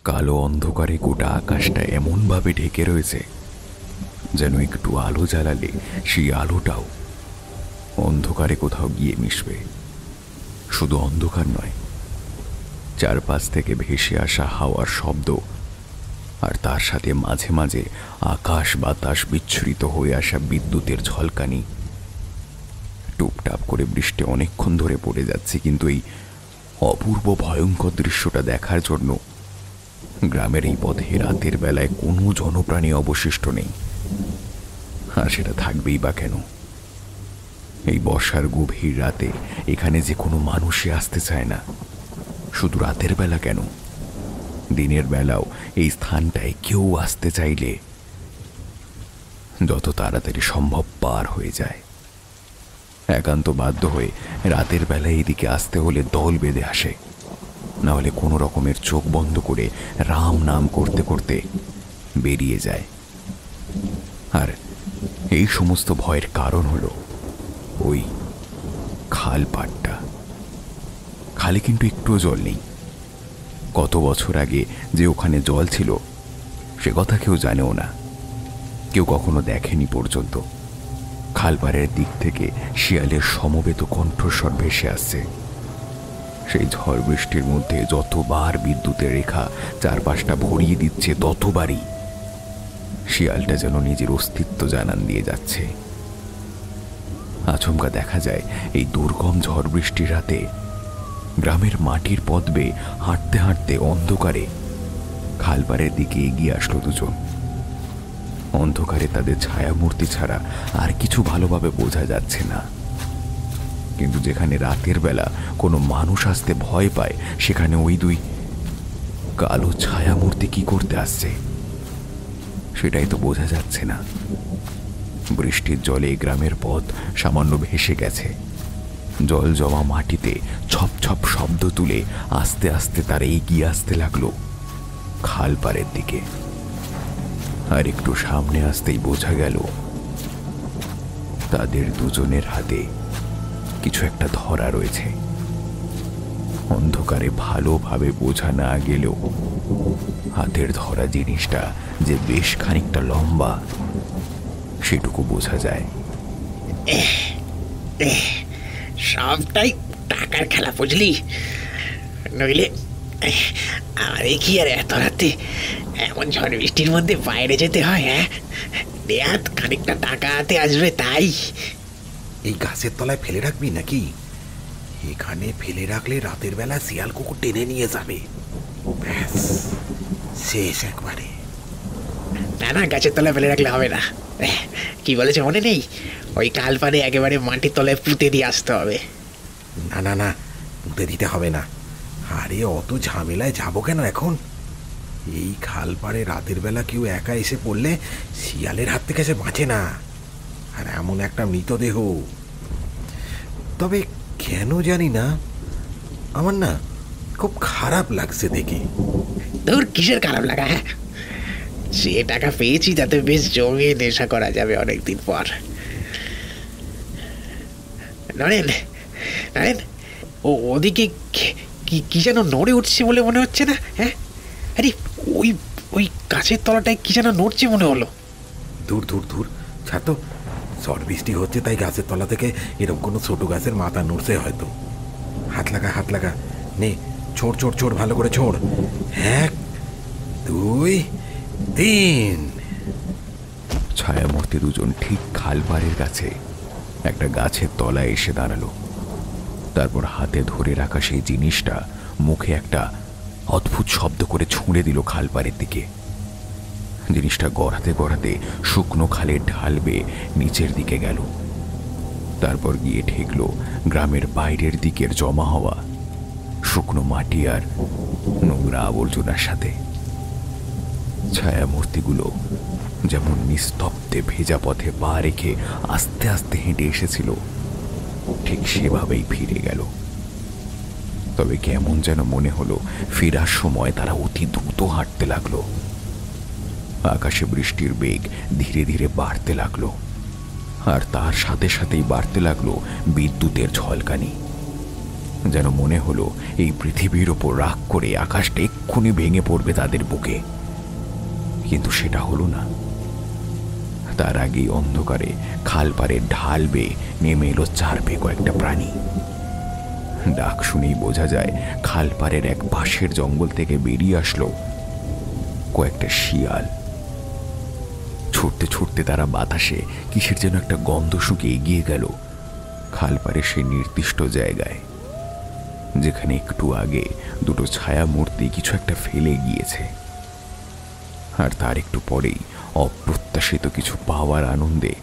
কালো অন্ধকারে গোটা আকাশটা এমনভাবে ঢেকে রয়েছে যেন একটু আলো জ্বালালে সেই আলোটাও অন্ধকারে কোথাও গিয়ে মিশবে। শুধু অন্ধকার নয়, চারপাশ থেকে ভেসে আসা হাওয়ার শব্দ, আর তার সাথে মাঝে মাঝে আকাশ বাতাস বিচ্ছুরিত হয়ে আসা বিদ্যুতের ঝলকানি। টুপটাপ করে বৃষ্টি অনেকক্ষণ ধরে পড়ে যাচ্ছে, কিন্তু এই অপূর্ব ভয়ঙ্কর দৃশ্যটা দেখার জন্য গ্রামের এই পথে রাতের বেলায় কোনো জনপ্রাণী অবশিষ্ট নেই। আর সেটা থাকবেই বা কেন? এই বর্ষার গভীর রাতে এখানে যে কোনো মানুষই আসতে চায় না। শুধু রাতের বেলা কেন, দিনের বেলাও এই স্থানটায় কেউ আসতে চাইলে যত তাড়াতাড়ি সম্ভব পার হয়ে যায়। একান্ত বাধ্য হয়ে রাতের বেলায় এদিকে আসতে হলে দল বেঁধে আসে, না হলে কোনো রকমের চোখ বন্ধ করে রাম নাম করতে করতে বেরিয়ে যায়। আর এই সমস্ত ভয়ের কারণ হলো ওই খাল পাড়টা। খালে কিন্তু একটুও জল নেই। কত বছর আগে যে ওখানে জল ছিল সে কথা কেউ জানেও না, কেউ কখনো দেখেনি পর্যন্ত। খালপাড়ের দিক থেকে শিয়ালের সমবেত কণ্ঠস্বর ভেসে আসছে। সেই ঝড় বৃষ্টির মধ্যে যতবার বিদ্যুতের রেখা চারপাশটা ভরিয়ে দিচ্ছে, ততবারই শিয়ালটা যেন নিজের অস্তিত্ব জানান দিয়ে যাচ্ছে। আচমকা দেখা যায় এই দুর্গম ঝড় বৃষ্টির রাতে গ্রামের মাটির পথ বেয়ে হাঁটতে হাঁটতে অন্ধকারে খালপাড়ের দিকে এগিয়ে আসলো দুজন। অন্ধকারে তাদের ছায়ামূর্তি ছাড়া আর কিছু ভালোভাবে বোঝা যাচ্ছে না, কিন্তু যেখানে রাতের বেলা কোনো মানুষ আসতে ভয় পায়, সেখানে ওই দুই কালো ছায়ামূর্তি কি করতে আসছে সেটাই তো বোঝা যাচ্ছে না। বৃষ্টির জলে গ্রামের পথ সামান্য ভেসে গেছে। জল জমা মাটিতে ছপ ছপ শব্দ তুলে আস্তে আস্তে তারা এগিয়ে আসতে লাগলো খালপাড়ের দিকে। আর একটু সামনে আসতেই বোঝা গেল তাদের দুজনের হাতে কিছু একটা ধরা রয়েছে। অন্ধকারে ভালোভাবে বোঝা না গেলেও হাতের ধরা জিনিসটা যে বেশ খানিকটা লম্বা সেটুকু বোঝা যায়। সবটাই টাকার খেলা, বুঝলি? নইলে আরে কি আর এত রাতে এমন ঝড় বৃষ্টির মধ্যে বাইরে যেতে হয়? হ্যাঁ, দেয়াত খানিকটা টাকা হাতে আসবে তাই। এই গাছের তলায় ফেলে রাখবি নাকি? এখানে ফেলে রাখলে রাতের বেলা শিয়াল কুকুর টেনে নিয়ে যাবে। ব্যাস শেষ একবারে। না না, গাছের তলায় ফেলে রাখলে হবে না। কি বলেছে মনে নেই? ওই কালপাড়ে একেবারে মাটির তলায় পুঁতে দিয়ে আসতে হবে। না না না, পুঁতে দিতে হবে না। আরে অত ঝামেলায় যাবো কেন এখন? এই খাল পাড়ে রাতের বেলা কেউ একা এসে পড়লে শিয়ালের হাত থেকে সে বাঁচে না। আর এমন একটা মৃতদেহ। তবে কেন জানি না আমার না খুব খারাপ লাগছে দেখে। তোর কিসের খারাপ লাগা? হ্যাঁ, সে টাকা পেয়েছি যাতে বেশ জমিয়ে নেশা করা যাবে অনেকদিন পর। নরেন, নরেন, ওদিকে কি যেন নড়ে উঠছে বলে মনে হচ্ছে না? হ্যাঁ, আরে ওই ওই গাছের তলাটায় কি যেন নড়ছে মনে হলো। দূর দূর দূর, ছাড় তো। ঝড় বৃষ্টি হচ্ছে তাই গাছের তলা থেকে এরকম কোনো ছোট গাছের মাথা নড়ছে হয়তো। হাত লাগা, হাত লাগা। নে, ছোড় ছোড় ছোড়, ভালো করে ছোড়। 1 2 3। ছায়ামূর্তি দুজন ঠিক খালপাড়ের কাছে একটা গাছের তলায় এসে দাঁড়ালো। তারপর হাতে ধরে রাখা সেই জিনিসটা মুখে একটা অদ্ভুত শব্দ করে ছুঁড়ে দিল খালপাড়ের দিকে। জিনিসটা গড়াতে গড়াতে শুকনো খালের ঢাল বেয়ে নিচের দিকে গেল। তারপর গিয়ে ঠেকল গ্রামের বাইরের দিকের জমা হওয়া শুকনো মাটি আর নোংরা আবর্জনার সাথে। ছায়ামূর্তিগুলো যেমন নিস্তব্ধে ভেজা পথে পা রেখে আস্তে আস্তে হেঁটে এসেছিল, ঠিক সেভাবেই ফিরে গেল। তবে কেমন যেন মনে হলো ফেরার সময় তারা অতি দ্রুত হাঁটতে লাগলো। আকাশে বৃষ্টির বেগ ধীরে ধীরে বাড়তে লাগলো, আর তার সাথে সাথেই বাড়তে লাগলো বিদ্যুতের ঝলকানি। যেন মনে হলো এই পৃথিবীর ওপর রাগ করে আকাশটা এক্ষুনি ভেঙে পড়বে তাদের বুকে। কিন্তু সেটা হলো না। তার আগেই অন্ধকারে খালপাড়ের ঢাল বেয়ে নেমে এলো চারপে কয়েকটা প্রাণী। ডাক শুনেই বোঝা যায় খালপাড়ের এক পাশের জঙ্গল থেকে বেরিয়ে আসলো কয়েকটা শিয়াল। ছুটতে ছুটতে তারা বাতাসে কিসের যেন একটা গন্ধ শুকে এগিয়ে গেল খালপাড়ের সেই নির্দিষ্ট জায়গায়, যেখানে একটু আগে দুটো ছায়া মূর্তি কিছু একটা ফেলে গিয়েছে। আর তার একটু পরেই অপ্রত্যাশিত কিছু পাওয়ার আনন্দে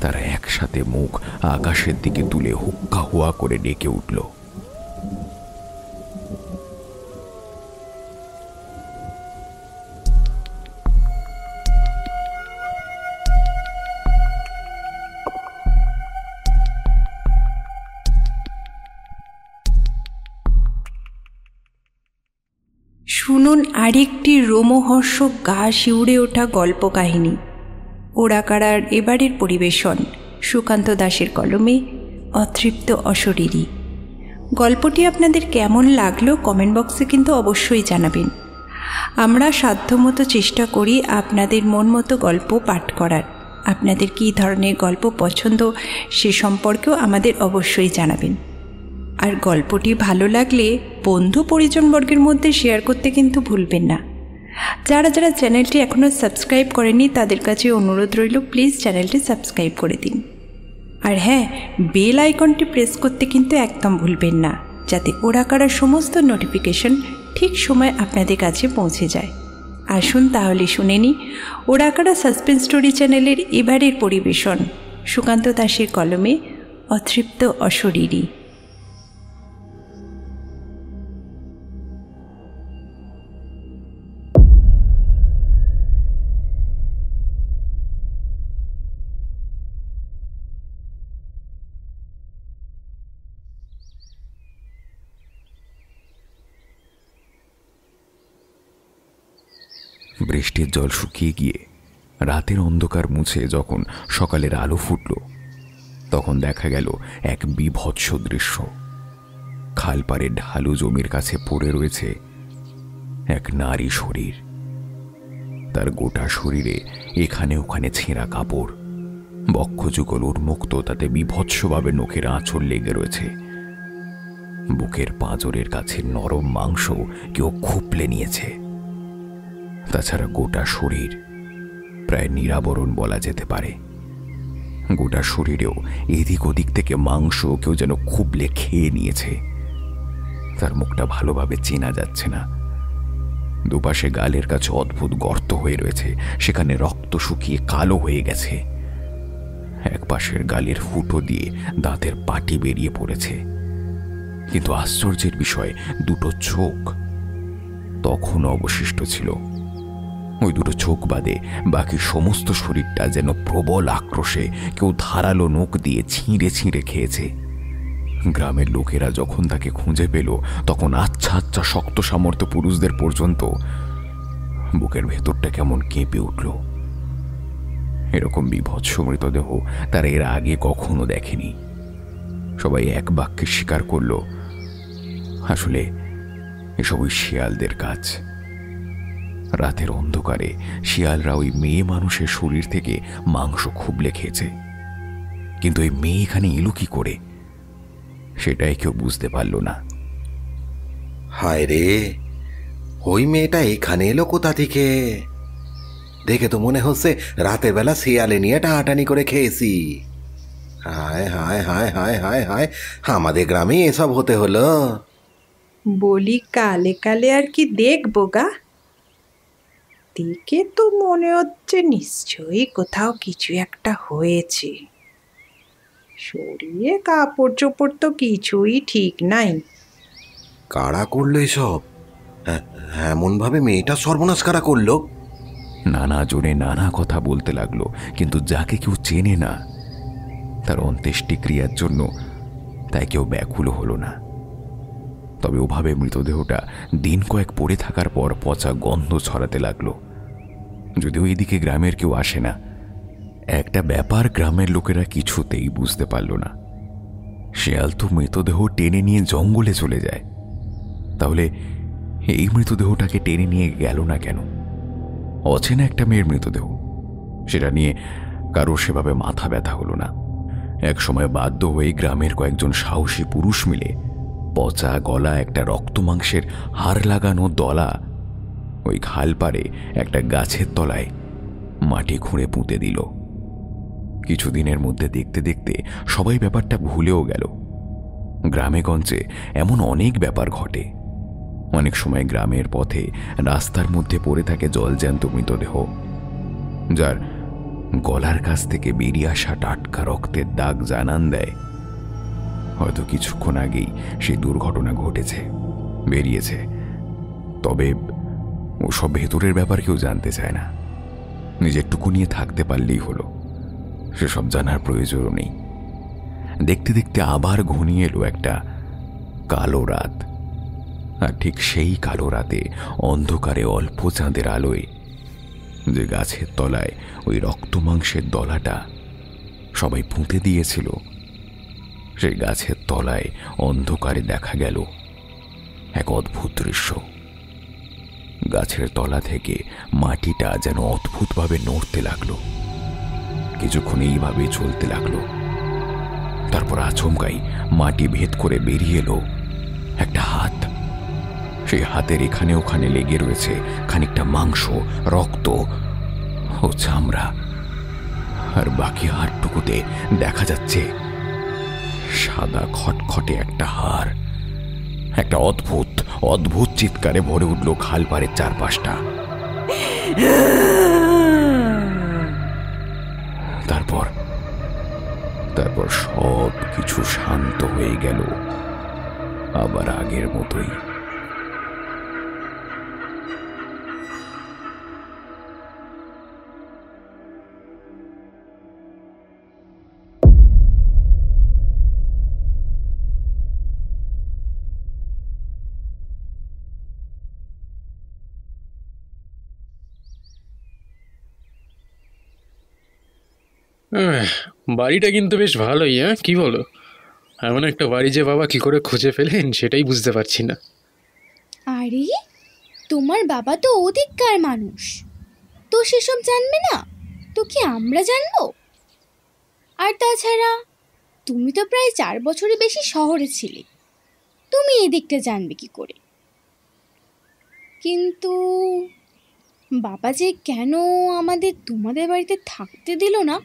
তারা একসাথে মুখ আকাশের দিকে তুলে হুক্কা হুয়া করে ডেকে উঠল। শুনুন আরেকটি রোমহর্ষক গা শিউড়ে ওঠা গল্প কাহিনী। ওরাকাড়ার এবারের পরিবেশন সুকান্ত দাশের কলমে অতৃপ্ত অশরীরী। গল্পটি আপনাদের কেমন লাগলো কমেন্ট বক্সে কিন্তু অবশ্যই জানাবেন। আমরা সাধ্যমতো চেষ্টা করি আপনাদের মন মতো গল্প পাঠ করার। আপনাদের কী ধরনের গল্প পছন্দ সে সম্পর্কেও আমাদের অবশ্যই জানাবেন। আর গল্পটি ভালো লাগলে বন্ধু পরিজনবর্গের মধ্যে শেয়ার করতে কিন্তু ভুলবেন না। যারা যারা চ্যানেলটি এখনও সাবস্ক্রাইব করেনি তাদের কাছে অনুরোধ রইল, প্লিজ চ্যানেলটি সাবস্ক্রাইব করে দিন। আর হ্যাঁ, বেল আইকনটি প্রেস করতে কিন্তু একদম ভুলবেন না, যাতে ওরাকাড়ার সমস্ত নোটিফিকেশন ঠিক সময় আপনাদের কাছে পৌঁছে যায়। আসুন তাহলে শুনে নিই ওরাকাড়া সাসপেন্স স্টোরি চ্যানেলের এবারের পরিবেশন সুকান্ত দাশের কলমে অতৃপ্ত অশরীরী। বৃষ্টির জল শুকিয়ে গিয়ে রাতের অন্ধকার মুছে যখন সকালের আলো ফুটল, তখন দেখা গেল এক বীভৎস দৃশ্য। খালপাড়ের ঢালু জমির কাছে পড়ে রয়েছে এক নারী শরীর। তার গোটা শরীরে এখানে ওখানে ছেঁড়া কাপড়, বক্ষযুগল উন্মুক্ত, তাতে বীভৎসভাবে নখের আঁচড় লেগে রয়েছে। বুকের পাঁজরের কাছে নরম মাংস কেউ খুপলে নিয়েছে। তাছাড়া গোটা শরীর প্রায় নিরাবরণ বলা যেতে পারে। গোটা শরীরেও এদিক ওদিক থেকে মাংস কেউ যেন খুবলে খেয়ে নিয়েছে। তার মুখটা ভালোভাবে চেনা যাচ্ছে না। দুপাশে গালের কাছে অদ্ভুত গর্ত হয়ে রয়েছে, সেখানে রক্ত শুকিয়ে কালো হয়ে গেছে। এক পাশের গালের ফুটো দিয়ে দাঁতের পাটি বেরিয়ে পড়েছে। কিন্তু আশ্চর্যের বিষয়, দুটো চোখ তখনও অবশিষ্ট ছিল। ওই দুটো চোখ বাদে বাকি সমস্ত শরীরটা যেন প্রবল আক্রোশে কেউ ধারালো নখ দিয়ে ছিঁড়ে ছিঁড়ে খেয়েছে। গ্রামের লোকেরা যখন তাকে খুঁজে পেল, তখন আচ্ছা আচ্ছা শক্ত সামর্থ্য পুরুষদের পর্যন্ত বুকের ভেতরটা কেমন কেঁপে উঠল। এরকম বীভৎস মৃতদেহ তারা এর আগে কখনো দেখেনি। সবাই এক বাক্যে স্বীকার করল, আসলে এসব ওই শিয়ালদের কাজ। রাতের অন্ধকারে শিয়ালরা ওই মেয়ে মানুষের শরীর থেকে মাংস খুবলে খেয়েছে। কিন্তু ওই মেয়ে এখানে এলো কি করে, সেটাই কেউ বুঝতে পারল না। হায় রে, ওই মেয়েটা এখানে এলো কোথা থেকে? দেখে তো মনে হচ্ছে রাতের বেলা শিয়ালে নিয়ে টানাটানি করে খেয়েছি। হায় হায় হায় হায় হায় হায়, আমাদের গ্রামে এসব হতে হলো। বলি কালে কালে আর কি দেখবো গা? দেখে তো মনে হচ্ছে নিশ্চয়ই কোথাও কিছু একটা হয়েছে। শরীরে কাপড় চোপড় তো কিছুই ঠিক নাই। কারা করলো এসব? এমন ভাবে মেয়েটা সর্বনাশ কারা করলো? নানা জনে নানা কথা বলতে লাগলো, কিন্তু যাকে কেউ চেনে না তার অন্ত্যেষ্টিক্রিয়ার জন্য তাই কেউ ব্যাকুল হলো না। তবে ওভাবে মৃতদেহটা দিন কয়েক পড়ে থাকার পর পচা গন্ধ ছড়াতে লাগলো। যদিও এদিকে গ্রামের কেউ আসে না, একটা ব্যাপার গ্রামের লোকেরা কিছুতেই বুঝতে পারল না। শেয়াল তো মৃতদেহ টেনে নিয়ে জঙ্গলে চলে যায়, তাহলে এই মৃতদেহটাকে টেনে নিয়ে গেল না কেন? অচেনা একটা মেয়ের মৃতদেহ, সেটা নিয়ে কারো সেভাবে মাথা ব্যথা হলো না। একসময় বাধ্য হয়ে গ্রামের কয়েকজন সাহসী পুরুষ মিলে পচা গলা একটা রক্তমাংসের হাড় লাগানো দলা ওই খাল পাড়ে একটা গাছের তলায় মাটি খুঁড়ে পুঁতে দিল। কিছুদিনের মধ্যে দেখতে দেখতে সবাই ব্যাপারটা ভুলেও গেল। গ্রামেগঞ্জে এমন অনেক ব্যাপার ঘটে। অনেক সময় গ্রামের পথে রাস্তার মধ্যে পড়ে থাকে জলজ্যান্ত মৃতদেহ, যার গলার কাছ থেকে বেরিয়ে আসা টাটকা রক্তের দাগ জানান দেয় হয়তো কিছুক্ষণ আগেই সেই দুর্ঘটনা ঘটেছে, বেরিয়েছে। তবে ওসব ভেতরের ব্যাপার কেউ জানতে চায় না। নিজেরটুকু নিয়ে থাকতে পারলেই হলো, সেসব জানার প্রয়োজনও নেই। দেখতে দেখতে আবার ঘনিয়ে এলো একটা কালো রাত। আর ঠিক সেই কালো রাতে অন্ধকারে অল্প চাঁদের আলোয় যে গাছের তলায় ওই রক্তমাংসের দলাটা সবাই পুঁতে দিয়েছিল, সেই গাছের তলায় অন্ধকারে দেখা গেল এক অদ্ভুত দৃশ্য। গাছের তলা থেকে মাটিটা যেন অদ্ভুতভাবে নড়তে লাগলো। কিছুক্ষণ এইভাবেই চলতে লাগলো। তারপর আচমকাই মাটি ভেদ করে বেরিয়ে এলো একটা হাত। সেই হাতের এখানে ওখানে লেগে রয়েছে খানিকটা মাংস, রক্ত ও চামড়া। আর বাকি হাড়টুকুতে দেখা যাচ্ছে সাদা খটখটে একটা হাড়। একটা অদ্ভুত অদ্ভুত চিৎকারে ভরে উঠল খালপাড়ের চারপাশটা। তারপর সব কিছু শান্ত হয়ে গেল, আবার আগের মতোই। বাড়িটা কিন্তু বেশ ভালোই, হ্যাঁ কি বলো? এমন একটা বাড়ি যে বাবা কি করে খুঁজে পেলেন সেটাই বুঝতে পারছি না। আরে তোমার বাবা তো অধিককার মানুষ, তো সেসব জানবে না তো কি আমরা জানবো? আর তাছাড়া তুমি তো প্রায় 4 বছরের বেশি শহরে ছিলে, তুমি এদিকটা জানবে কি করে? কিন্তু বাবা যে কেন আমাদের তোমাদের বাড়িতে থাকতে দিল না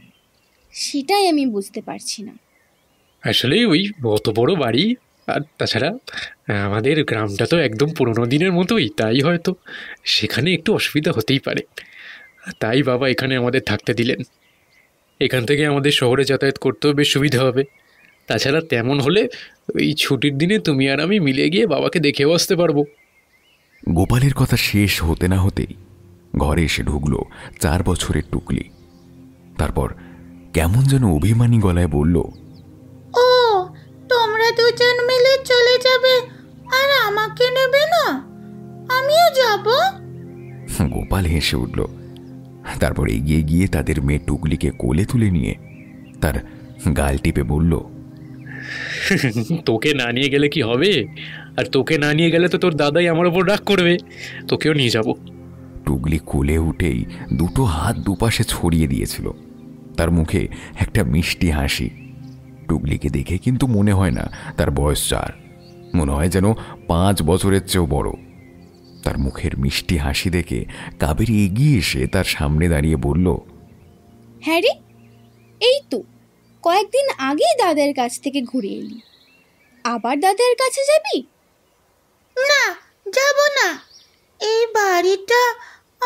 সেটাই আমি বুঝতে পারছি না। আসলে ওই অত বড় বাড়ি, আর তাছাড়া আমাদের গ্রামটা তো একদম পুরোনো দিনের মতোই, তাই হয়তো সেখানে একটু অসুবিধা হতেই পারে। তাই বাবা এখানে আমাদের থাকতে দিলেন। এখান থেকে আমাদের শহরে যাতায়াত করতেও বেশ সুবিধা হবে। তাছাড়া তেমন হলে ওই ছুটির দিনে তুমি আর আমি মিলে গিয়ে বাবাকে দেখেও আসতে পারবো। গোপালের কথা শেষ হতে না হতেই ঘরে এসে ঢুকলো 4 বছরের টুকলি। তারপর কেমন যেন অভিমানী গলায় বলল, ও তোমরা দুজন মিলে চলে যাবে আর আমাকে নেবে না? আমিও যাব। গোপাল হেসে উঠল। তারপর এগিয়ে গিয়ে তাদের মেয়ে টুকলিকে কোলে তুলে নিয়ে তার গাল টিপে বলল, তোকে না নিয়ে গেলে কি হবে? আর তোকে না নিয়ে গেলে তো তোর দাদাই আমার ওপর রাগ করবে। তোকেও নিয়ে যাব। টুকলি কোলে উঠেই দুটো হাত দুপাশে ছড়িয়ে দিয়েছিল। তার মুখে একটা মিষ্টি হাসি। টুকলিকে দেখে কিন্তু মনে হয় না তার বয়স 4, মনে হয় যেন 5 বছরের চেয়েও বড়। তার মুখের মিষ্টি হাসি দেখে কাবেরী এগিয়ে এসে তার সামনে দাঁড়িয়ে বলল, হ্যাঁ রে, এই তো কয়েকদিন আগেই দাদার কাছ থেকে ঘুরে এলি, আবার দাদার কাছে যাবি? না, যাব না। এই বাড়িটা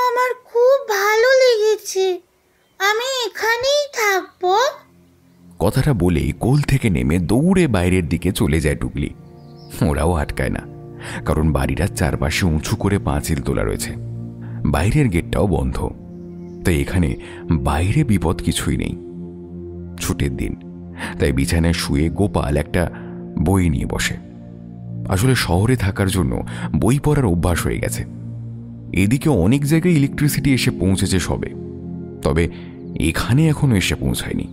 আমার খুব ভালো লেগেছে, আমি এখানেই থাকবো। কথাটা বলেই কোল থেকে নেমে দৌড়ে বাইরের দিকে চলে যায় টুকলি। ওরাও আটকায় না, কারণ বাড়িটার চারপাশে উঁচু করে পাঁচিল তোলা রয়েছে। বাইরের গেটটাও বন্ধ, তাই এখানে বাইরে বিপদ কিছুই নেই। ছুটির দিন, তাই বিছানায় শুয়ে গোপাল একটা বই নিয়ে বসে। আসলে শহরে থাকার জন্য বই পড়ার অভ্যাস হয়ে গেছে। এদিকে অনেক জায়গায় ইলেকট্রিসিটি এসে পৌঁছেছে সবে, তবে এখানে এখনো এসে পৌঁছায়নি।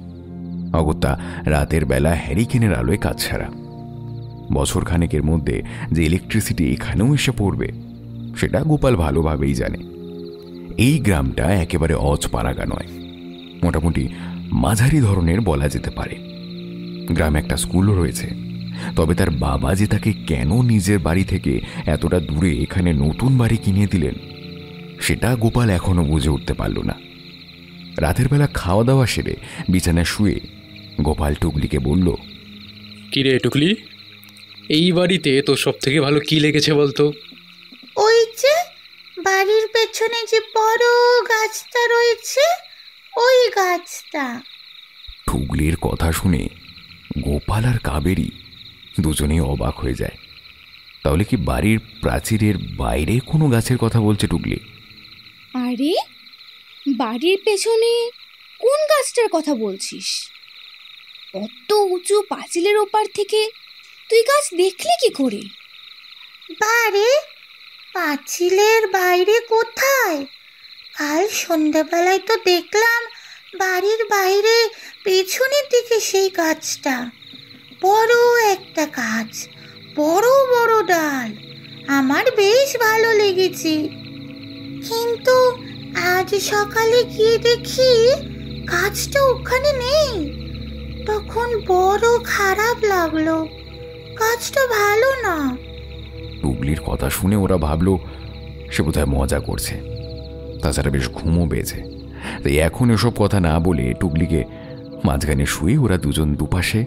অগত্যা রাতের বেলা হ্যারিকেনের আলোয় কাজ ছাড়া। বছর খানেকের মধ্যে যে ইলেকট্রিসিটি এখানেও এসে পড়বে সেটা গোপাল ভালোভাবেই জানে। এই গ্রামটা একেবারে অজপাড়াগা নয়, মোটামুটি মাঝারি ধরনের বলা যেতে পারে। গ্রামে একটা স্কুলও রয়েছে, তবে তার বাবা যে তাকে কেন নিজের বাড়ি থেকে এতটা দূরে এখানে নতুন বাড়ি কিনে দিলেন সেটা গোপাল এখনো বুঝে উঠতে পারল না। রাতের বেলা খাওয়া দাওয়া সেরে বিছানায় শুয়ে গোপাল টুকলিকে বলল, কিরে টুকলি, এই বাড়িতে তোর সব থেকে ভালো কি লেগেছে বলতো? ওই যে বাড়ির পেছনে যে বড় গাছটা রয়েছে, ওই গাছটা। টুকলির কথা শুনে গোপাল আর কাবেরী দুজনেই অবাক হয়ে যায়। তাহলে কি বাড়ির প্রাচীরের বাইরে কোনো গাছের কথা বলছে টুকলি? আরে বাড়ির পেছনে কোন গাছটার কথা বলছিস? অত উঁচু পাঁচিলের ওপার থেকে তুই গাছ দেখলি কি করে? বারে পাঁচিলের বাইরে কোথায়? কাল সন্ধ্যাবেলায় তো দেখলাম বাড়ির বাইরে পেছনের দিকে সেই গাছটা। বড় একটা গাছ, বড় বড় ডাল, আমার বেশ ভালো লেগেছে। কিন্তু আজ সকালে গিয়ে দেখি গাছটা ওখানে নেই। তখন বড় খারাপ লাগলো, গাছটা ভালো না। টুকলির কথা শুনে ওরা ভাবল সে বোধহয় মজা করছে, তাছাড়া বেশ ঘুমও পেয়েছে। তাই এখন এসব কথা না বলে টুকলিকে মাঝখানে শুয়ে ওরা দুজন দুপাশে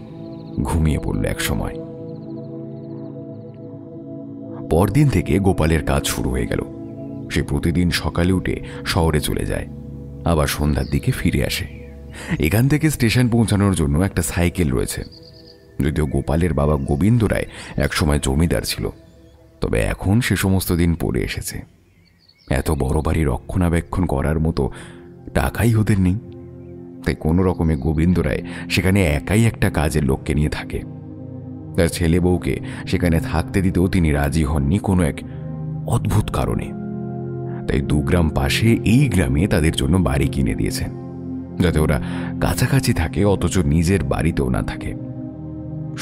ঘুমিয়ে পড়ল এক সময়। পরদিন থেকে গোপালের কাজ শুরু হয়ে গেল। সে প্রতিদিন সকালে উঠে শহরে চলে যায়, আবার সন্ধ্যার দিকে ফিরে আসে। এখান থেকে স্টেশন পৌঁছানোর জন্য একটা সাইকেল রয়েছে। যদিও গোপালের বাবা গোবিন্দ রায় একসময় জমিদার ছিল, তবে এখন সে সমস্ত দিন পড়ে এসেছে। এত বড় বাড়ি রক্ষণাবেক্ষণ করার মতো টাকাই ওদের নেই। তাই কোনো রকমে গোবিন্দ রায় সেখানে একাই একটা কাজের লোককে নিয়ে থাকে। তার ছেলে বউকে সেখানে থাকতে দিতেও তিনি রাজি হননি কোনো এক অদ্ভুত কারণে। তাই 2 গ্রাম পাশে এই গ্রামে তাদের জন্য বাড়ি কিনে দিয়েছেন, যাতে ওরা কাছাকাছি থাকে অথচ নিজের বাড়িতেও না থাকে।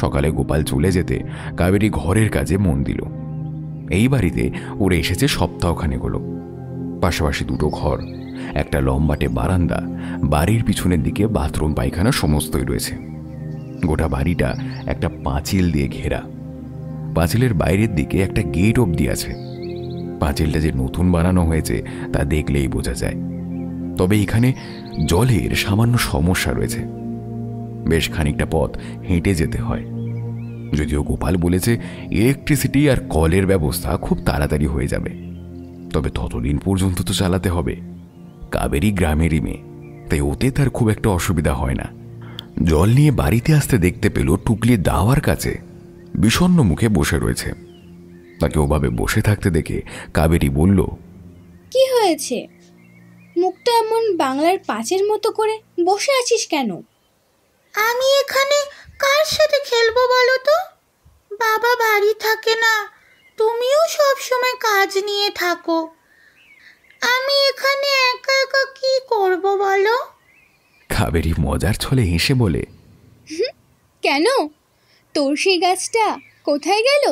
সকালে গোপাল চলে যেতে কাবেরী ঘরের কাজে মন দিল। এই বাড়িতে ওরা এসেছে সপ্তাহখানেক হলো। পাশাপাশি 2টো ঘর, একটা লম্বাটে বারান্দা, বাড়ির পিছনের দিকে বাথরুম পায়খানা সমস্তই রয়েছে। গোটা বাড়িটা একটা পাঁচিল দিয়ে ঘেরা। পাঁচিলের বাইরের দিকে একটা গেট অবধি আছে। পাঁচিলটা যে নতুন বানানো হয়েছে তা দেখলেই বোঝা যায়। তবে এখানে জলের সামান্য সমস্যা রয়েছে। বেশ খানিকটা পথ হেঁটে যেতে হয়। যদিও গোপাল বলেছে ইলেকট্রিসিটি আর কলের ব্যবস্থা খুব তাড়াতাড়ি হয়ে যাবে, তবে ততদিন পর্যন্ত তো চালাতে হবে। কাবেরী গ্রামেরই মেয়ে, তাই ওতে তার খুব একটা অসুবিধা হয় না। জল নিয়ে বাড়িতে আসতে দেখতে পেল টুকলি দাওয়ার কাছে বিষণ্ণ মুখে বসে রয়েছে। তাকে ওভাবে বসে থাকতে দেখে কাবেরী বলল, কি হয়েছে? মুখটা এমন বাংলার পাঁচের মতো করে বসে আছিস কেন? আমি এখানে কার সাথে খেলবো বলো তো? বাবা বাড়ি থাকে না, তুমিও সব সময় কাজ নিয়ে থাকো। আমি এখানে একা একা কি করব বলো? কাবেরী মজার ছলে হেসে বলে, কেন? তোর সেই গাছটা কোথায় গেল?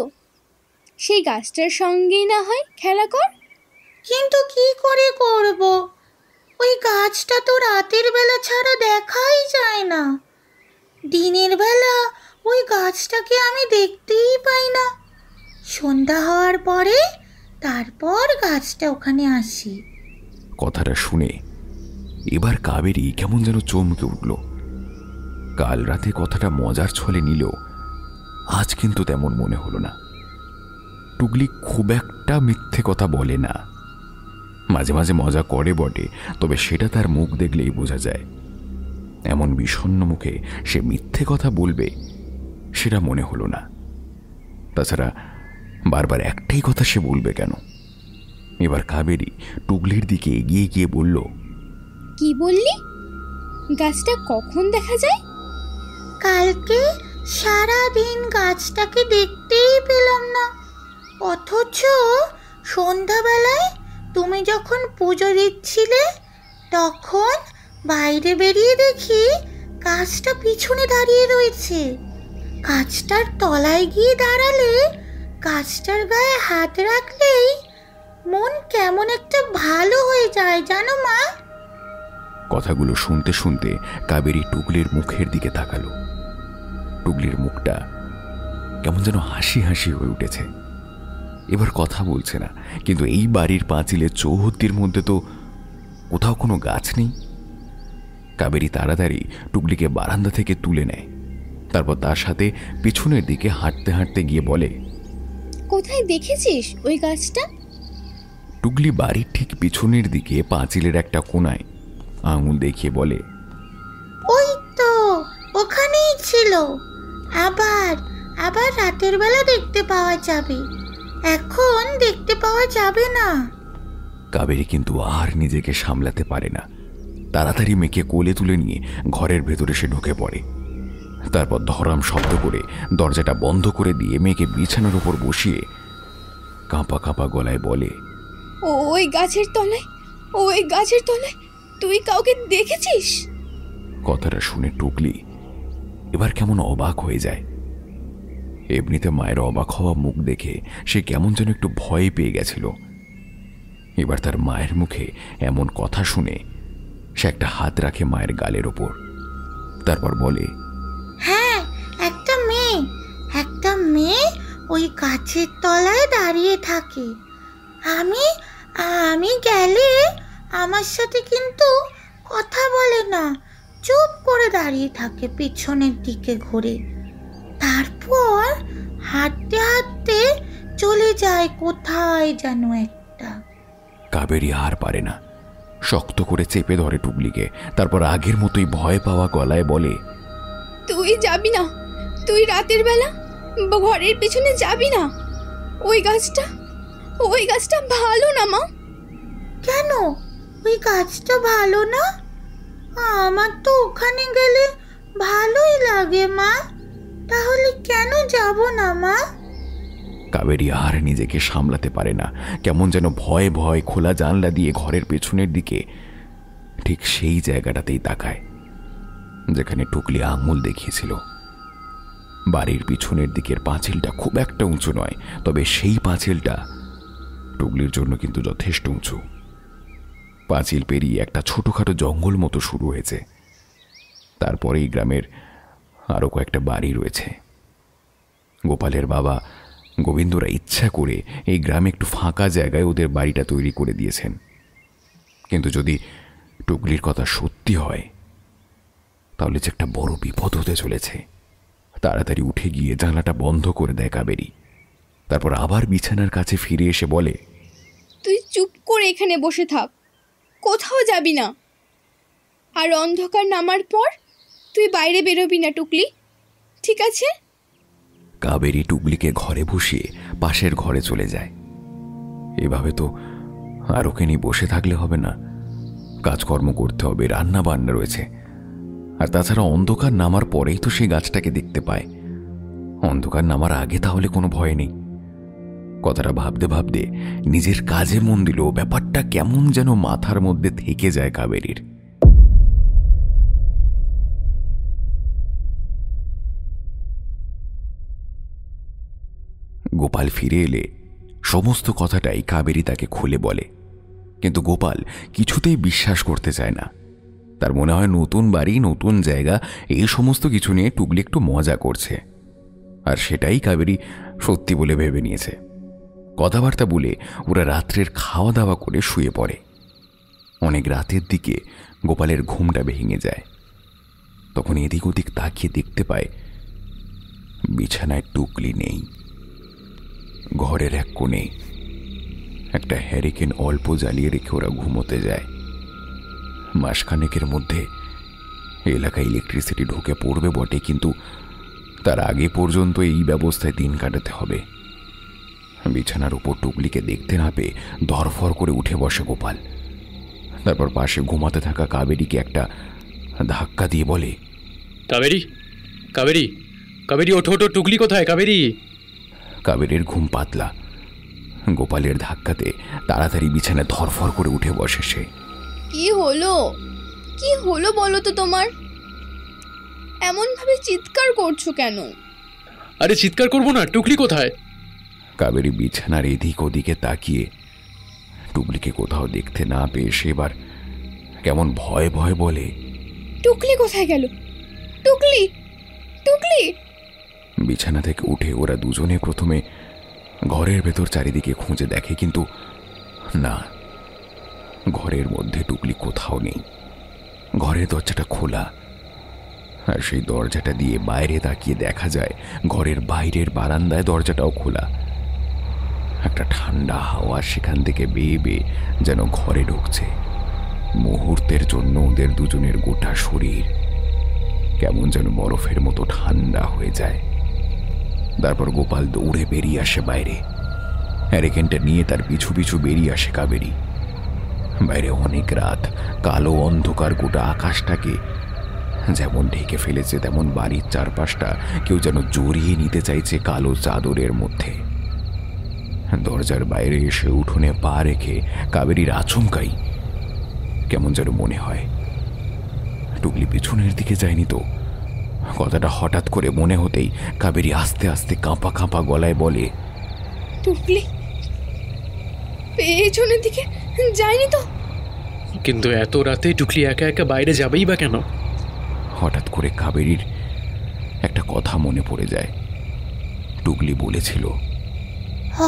সেই গাছটার সঙ্গেই না হয় খেলা কর। কিন্তু কি করে করব? ওই গাছটা তো রাতের বেলা ছাড়া দেখাই যায় না। দিনের বেলা ওই গাছটাকে আমি দেখতেই পাই না। সন্ধ্যা হওয়ার পরে তারপর গাছটা ওখানে আসি। কথাটা শুনে এবার কাবেরী কেমন যেন চমকে উঠল। কাল রাতে কথাটা মজার ছলে নিলেও আজ কিন্তু তেমন মনে হলো না। টুকলি খুব একটা মিথ্যে কথা বলে না, মাঝে মাঝে মজা করে বটে, তবে সেটা তার মুখ দেখলেই বোঝা যায়। এমন বিষণ্ণ মুখে সে মিথ্যে কথা বলবে সেটা মনে হলো না। তাছাড়া বারবার একটাই কথা সে বলবে কেন? এবার কাবেরী টুকলির দিকে এগিয়ে গিয়ে বলল, কি বললি? গাছটা কখন দেখা যায়? কালকে সারা দিন গাছটাকে দেখতেই পেলাম না, অথচ সন্ধ্যাবেলায় তুমি যখন পুজো দিচ্ছিলে তখন বাইরে বেরিয়ে দেখি গাছটা পিছনে দাঁড়িয়ে রয়েছে। গাছটার তলায় গিয়ে দাঁড়ালে, গাছটার গায়ে হাত রাখলেই মন কেমন একটা ভালো হয়ে যায় জানো মা। কথাগুলো শুনতে শুনতে কাবেরী টুকলির মুখের দিকে তাকালো। টুকলির মুখটা কেমন যেন হাসি হাসি হয়ে উঠেছে। এবার কথা বলছে না, কিন্তু এই বাড়ির পাঁচিলের চৌহদ্দির মধ্যে তো কোথাও কোনো গাছ নেই। কাবেরী তাড়াতাড়ি টুকলিকে বারান্দা থেকে তুলে নেয়, তারপর তার সাথে পিছনের দিকে হাঁটতে হাঁটতে গিয়ে বলে, কোথায় দেখেছিস ওই গাছটা? টুকলি বাড়ির ঠিক পিছনের দিকে পাঁচিলের একটা কোণায় আঙুল দেখিয়ে বলে, ওই তো ওখানেই ছিল। আবার আবার রাতের বেলা দেখতে পাওয়া যাবে, এখন দেখতে পাওয়া যাবে না। কাবেরী কিন্তু আর নিজেকে সামলাতে পারে না। তাড়াতাড়ি মেয়েকে কোলে তুলে নিয়ে ঘরের ভেতরে সে ঢুকে পড়ে। তারপর ধরাম শব্দ করে দরজাটা বন্ধ করে দিয়ে মেয়েকে বিছানার উপর বসিয়ে কাঁপা কাঁপা গলায় বলে, ওই গাছের তলায়, ওই গাছের তলায় তুই কাউকে দেখেছিস? কথাটা শুনে টুকলি এবার কেমন অবাক হয়ে যায়। এমনিতে মায়ের অবাক হওয়া মুখ দেখে সে কেমন যেন একটু ভয় পেয়ে গেছিল। এবার তার মায়ের মুখে এমন কথা শুনে সে একটা হাত রাখে মায়ের গালের ওপর, তারপর বলে, হ্যাঁ, একটা মেয়ে ওই গাছের তলায় দাঁড়িয়ে থাকে। আমি গেলে আমার সাথে কিন্তু কথা বলে না, চুপ করে দাঁড়িয়ে থাকে পিছনের দিকে ঘুরে। তারপর হাঁটতে হাঁটতে চলে যায় কোথায় যেন একটা। কাবেরী আর পারে না, শক্ত করে চেপে ধরে টুকলিকে, তারপর আগের মতোই ভয় পাওয়া গলায় বলে, তুই যাবি না, তুই রাতের বেলা ঘরের পিছনে যাবি না। ওই গাছটা ভালো না মা। কেন ওই গাছটা ভালো না? আমার তো ওখানে গেলে ভালোই লাগে মা, তাহলে কেন যাব না মা? কাবেরী আর নিজেকে সামলাতে পারে না, কেমন যেন ভয়ে ভয় খোলা জানলা দিয়ে ঘরের পেছনের দিকে ঠিক সেই জায়গাটাতেই তাকায় যেখানে টুকলি আঙুল দেখিয়েছিল। বাড়ির পিছনের দিকের পাঁচিলটা খুব একটা উঁচু নয়, তবে সেই পাঁচিলটা টুকলির জন্য কিন্তু যথেষ্ট উঁচু। পাঁচিল পেরিয়ে একটা ছোটখাটো জঙ্গল মতো শুরু হয়েছে। তারপরে এই গ্রামের আরও কয়েকটা বাড়ি রয়েছে। গোপালের বাবা গোবিন্দরা ইচ্ছা করে এই গ্রামে একটু ফাঁকা জায়গায় ওদের বাড়িটা তৈরি করে দিয়েছেন। কিন্তু যদি টুকলির কথা সত্যি হয় তাহলে যে একটা বড় বিপদ হতে চলেছে। তাড়াতাড়ি উঠে গিয়ে জানলাটা বন্ধ করে দেয় কাবেরী, তারপর আবার বিছানার কাছে ফিরে এসে বলে, তুই চুপ করে এখানে বসে থাক, কোথাও যাবি না। আর অন্ধকার নামার পর তুই বাইরে বেরোবি না টুকলি, ঠিক আছে? কাবেরী টুকলিকে ঘরে বসিয়ে পাশের ঘরে চলে যায়। এভাবে তো আর ওকে নিয়ে বসে থাকলে হবে না, কাজকর্ম করতে হবে, রান্না বান্না রয়েছে। আর তাছাড়া অন্ধকার নামার পরেই তো সেই গাছটাকে দেখতে পায়, অন্ধকার নামার আগে তাহলে কোনো ভয় নেই। কথাটা ভাবতে ভাবতে নিজের কাজে মন দিল। ব্যাপারটা কেমন যেন মাথার মধ্যে থেকে যায় কাবেরীর। গোপাল ফিরে এলে সমস্ত কথাটাই কাবেরী তাকে খুলে বলে, কিন্তু গোপাল কিছুতেই বিশ্বাস করতে চায় না। তার মনে হয় নতুন বাড়ি, নতুন জায়গা, এই সমস্ত কিছু নিয়ে টুকলি একটু মজা করছে, আর সেটাই কাবেরী সত্যি বলে ভেবে নিয়েছে। কথাবার্তা বলে ওরা রাত্রের খাওয়া দাওয়া করে শুয়ে পড়ে। অনেক রাতের দিকে গোপালের ঘুমটা ভেঙে যায়। তখন এদিক ওদিক তাকিয়ে দেখতে পায় বিছানায় টুকলি নেই। ঘরের এক কোণে একটা হ্যারিকেন অল্প জ্বালিয়ে রেখে ওরা ঘুমোতে যায়। মাসখানেকের মধ্যে এলাকায় ইলেকট্রিসিটি ঢুকে পড়বে বটে, কিন্তু তার আগে পর্যন্ত এই ব্যবস্থায় দিন কাটাতে হবে। বিছানার উপর টুকলিকে দেখতে না পেয়ে ধরফর করে উঠে বসে গোপাল। তারপর পাশে ঘুমাতে থাকা কাবেরীকে একটা ধাক্কা দিয়ে বলে, কাবেরী, কাবেরী, কাবেরী, ওঠো ওঠো, টুকলি কোথায়? কাবেরী। কাবেরীর ঘুম পাতলা। গোপালের ধাক্কাতে তাড়াতাড়ি বিছানায় ধরফর করে উঠে বসে সে। কি হলো, কি হলো বলো তো তোমার? এমনভাবে চিৎকার করছো কেন? আরে চিৎকার করবো না, টুকলি কোথায়? কাবেরী বিছানার এদিক ওদিকে তাকিয়ে টুকলিকে কোথাও দেখতে না পেয়ে সেবার কেমন ভয় ভয় বলে, টুকলি কোথায় গেল? টুকলি, টুকলি! বিছানা থেকে উঠে ওরা দুজনে প্রথমে ঘরের ভেতর চারিদিকে খুঁজে দেখে, কিন্তু না, ঘরের মধ্যে টুকলি কোথাও নেই। ঘরের দরজাটা খোলা, আর সেই দরজাটা দিয়ে বাইরে তাকিয়ে দেখা যায় ঘরের বাইরের বারান্দায় দরজাটাও খোলা। একটা ঠান্ডা হাওয়া সেখান থেকে বেয়ে বেয়ে যেন ঘরে ঢুকছে। মুহূর্তের জন্য ওদের দুজনের গোটা শরীর কেমন যেন বরফের মতো ঠান্ডা হয়ে যায়। তারপর গোপাল দৌড়ে বেরিয়ে আসে বাইরে। হ্যারিকেনটা নিয়ে তার পিছু পিছু বেরিয়ে আসে কাবেরী। বাইরে অনেক রাত, কালো অন্ধকার গোটা আকাশটাকে যেমন ঢেকে ফেলেছে, তেমন বাড়ির চারপাশটা কেউ যেন জড়িয়ে নিতে চাইছে কালো চাদরের মধ্যে। দরজার বাইরে এসে উঠোনে পা রেখে কাবেরীর আচমকাই কেমন যেন মনে হয় টুকলি পিছনের দিকে যায়নি তো। কথাটা হঠাৎ করে মনে হতেই কাবেরী আস্তে আস্তে কাঁপা কাঁপা গলায় বলে, টুকলি পেছনের দিকে যায়নি তো? কিন্তু এত রাতে টুকলি একা একা বাইরে যাবেই বা কেন? হঠাৎ করে কাবেরীর একটা কথা মনে পড়ে যায়। টুকলি বলেছিল,